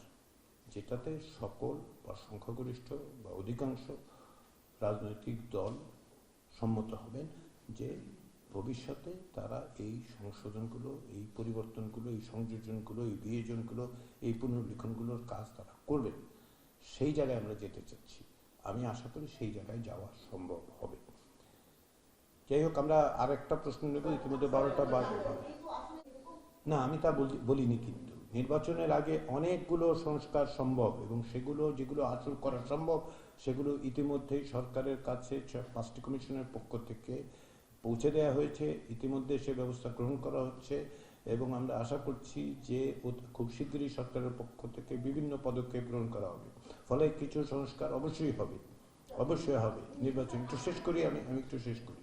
যেটাতে সকল বা সংখ্যাগরিষ্ঠ বা অধিকাংশ রাজনৈতিক দল সম্মত হবেন যে ভবিষ্যতে তারা এই সংশোধনগুলো, এই পরিবর্তনগুলো, এই সংযোজনগুলো, এই বিয়োজনগুলো, এই পুনর্লিখনগুলোর কাজ তারা করবেন। সেই জায়গায় আমরা যেতে চাচ্ছি, আমি আশা করি সেই জায়গায় যাওয়া সম্ভব হবে। যাই হোক, আমরা আর একটা প্রশ্ন নেব, ইতিমধ্যে 12টা বাজে না, আমি তা বলিনি, কিন্তু নির্বাচনের আগে অনেকগুলো সংস্কার সম্ভব এবং সেগুলো যেগুলো আসল করা সম্ভব সেগুলো ইতিমধ্যেই সরকারের কাছে 5টি কমিশনের পক্ষ থেকে পৌঁছে দেওয়া হয়েছে, ইতিমধ্যে সে ব্যবস্থা গ্রহণ করা হচ্ছে এবং আমরা আশা করছি যে খুব শীঘ্রই সরকারের পক্ষ থেকে বিভিন্ন পদক্ষেপ গ্রহণ করা হবে। ফলে কিছু সংস্কার অবশ্যই হবে। নির্বাচন একটু শেষ করি, আমি একটু শেষ করি।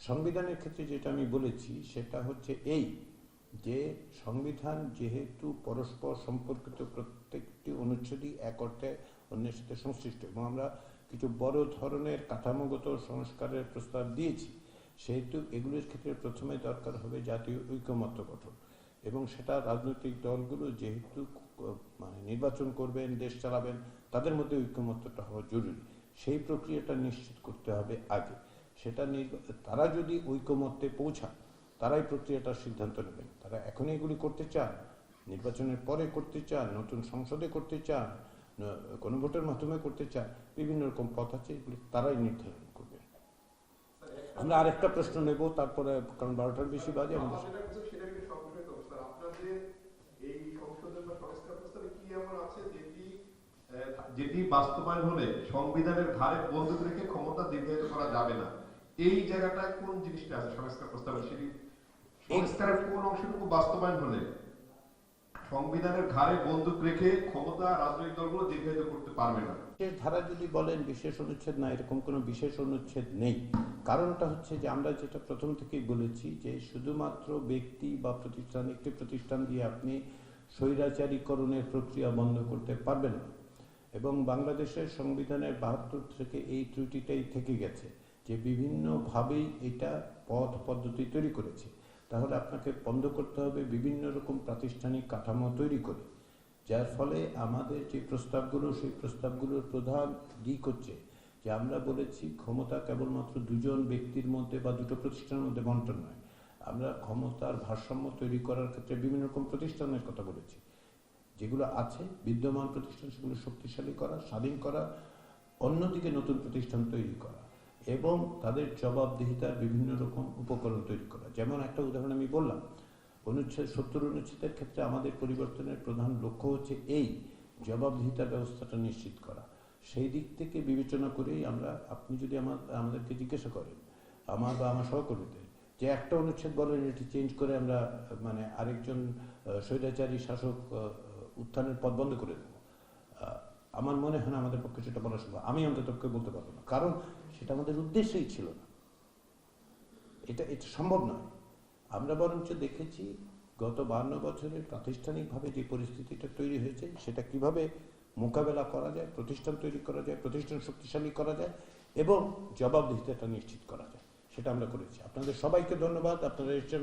সংবিধানের ক্ষেত্রে যেটা আমি বলেছি সেটা হচ্ছে এই যে সংবিধান যেহেতু পরস্পর সম্পর্কিত, প্রত্যেকটি অনুচ্ছেদই এক অর্থে অন্যের সাথে সংশ্লিষ্ট এবং আমরা কিছু বড় ধরনের কাঠামোগত সংস্কারের প্রস্তাব দিয়েছি, সেহেতু এগুলোর ক্ষেত্রে প্রথমে দরকার হবে জাতীয় ঐকমত্য গঠন এবং সেটা রাজনৈতিক দলগুলো যেহেতু নির্বাচন করবেন, দেশ চালাবেন, তাদের মধ্যে ঐকমত্যটা হওয়া জরুরি। সেই প্রক্রিয়াটা নিশ্চিত করতে হবে আগে, সেটা তারা যদি ঐকমত্যে পৌঁছান তারাই প্রক্রিয়াটার সিদ্ধান্ত নেবেন। তারা এখনই এগুলি করতে চান, নির্বাচনের পরে করতে চান, নতুন সংসদে করতে চান, গণভোটের মাধ্যমে করতে চান, বিভিন্ন রকম পথ আছে, এগুলি তারাই নির্ধারণ করবেন। আমরা আরেকটা প্রশ্ন নেব তারপরে, কারণ 12টার বেশি বাজে। যেটি বাস্তবায়ন হলে সংবিধানের ধারে বন্দুক রেখে ক্ষমতা দীর্ঘায়িত করা যাবে না, এই জায়গাটায় কোন জিনিসটা আছে সংস্কার প্রস্তাবে, সেটি সংস্কারের কোন অংশটুকু বাস্তবায়ন হলে সংবিধানের ঘাড়ে বন্দুক রেখে ক্ষমতা রাজনৈতিক দলগুলো দীর্ঘায়িত করতে পারবে না। বিশেষ ধারা যদি বলেন বিশেষ অনুচ্ছেদ না, এরকম কোনো বিশেষ অনুচ্ছেদ নেই। কারণটা হচ্ছে যে আমরা যেটা প্রথম থেকেই বলেছি যে শুধুমাত্র ব্যক্তি বা প্রতিষ্ঠান, একটি প্রতিষ্ঠান দিয়ে আপনি স্বৈরাচারীকরণের প্রক্রিয়া বন্ধ করতে পারবেন না। এবং বাংলাদেশের সংবিধানের ৭২ থেকে এই ত্রুটিটাই থেকে গেছে যে বিভিন্নভাবেই এটা পথ পদ্ধতি তৈরি করেছে। তাহলে আপনাকে বন্ধ করতে হবে বিভিন্ন রকম প্রাতিষ্ঠানিক কাঠামো তৈরি করে, যার ফলে আমাদের যে প্রস্তাবগুলো, সেই প্রস্তাবগুলোর প্রধান দিক হচ্ছে যে আমরা বলেছি ক্ষমতা কেবলমাত্র দুজন ব্যক্তির মধ্যে বা দুটো প্রতিষ্ঠানের মধ্যে বন্টন নয়। আমরা ক্ষমতার ভারসাম্য তৈরি করার ক্ষেত্রে বিভিন্ন রকম প্রতিষ্ঠানের কথা বলেছি। যেগুলো আছে বিদ্যমান প্রতিষ্ঠান সেগুলো শক্তিশালী করা, স্বাধীন করা, অন্যদিকে নতুন প্রতিষ্ঠান তৈরি করা এবং তাদের জবাবদিহিতার বিভিন্ন রকম উপকরণ তৈরি করা। যেমন একটা উদাহরণ আমি বললাম, অনুচ্ছেদ ৭০ অনুচ্ছেদের ক্ষেত্রে আমাদের পরিবর্তনের প্রধান লক্ষ্য হচ্ছে এই জবাবদিহিতার ব্যবস্থাটা নিশ্চিত করা। সেই দিক থেকে বিবেচনা করেই আমরা, আপনি যদি আমাদেরকে জিজ্ঞাসা করেন আমার বা আমার সহকর্মীদের যে একটা অনুচ্ছেদ বলেন এটি চেঞ্জ করে আমরা মানে আরেকজন স্বৈরাচারী শাসক উত্থানের পথ বন্ধ করে দেব, আমার মনে হয় না আমাদের পক্ষে সেটা বলা সম্ভব। আমি অন্তত বলতে পারবো না, কারণ সেটা আমাদের উদ্দেশ্যই ছিল না, এটা সম্ভব নয়। আমরা বরঞ্চ দেখেছি গত ৫২ বছরে প্রাতিষ্ঠানিকভাবে যে পরিস্থিতিটা তৈরি হয়েছে সেটা কিভাবে মোকাবেলা করা যায়, প্রতিষ্ঠান তৈরি করা যায়, প্রতিষ্ঠান শক্তিশালী করা যায় এবং জবাবদিহিতাটা নিশ্চিত করা যায়, সেটা আমরা করেছি। আপনাদের সবাইকে ধন্যবাদ, আপনারা এসেছেন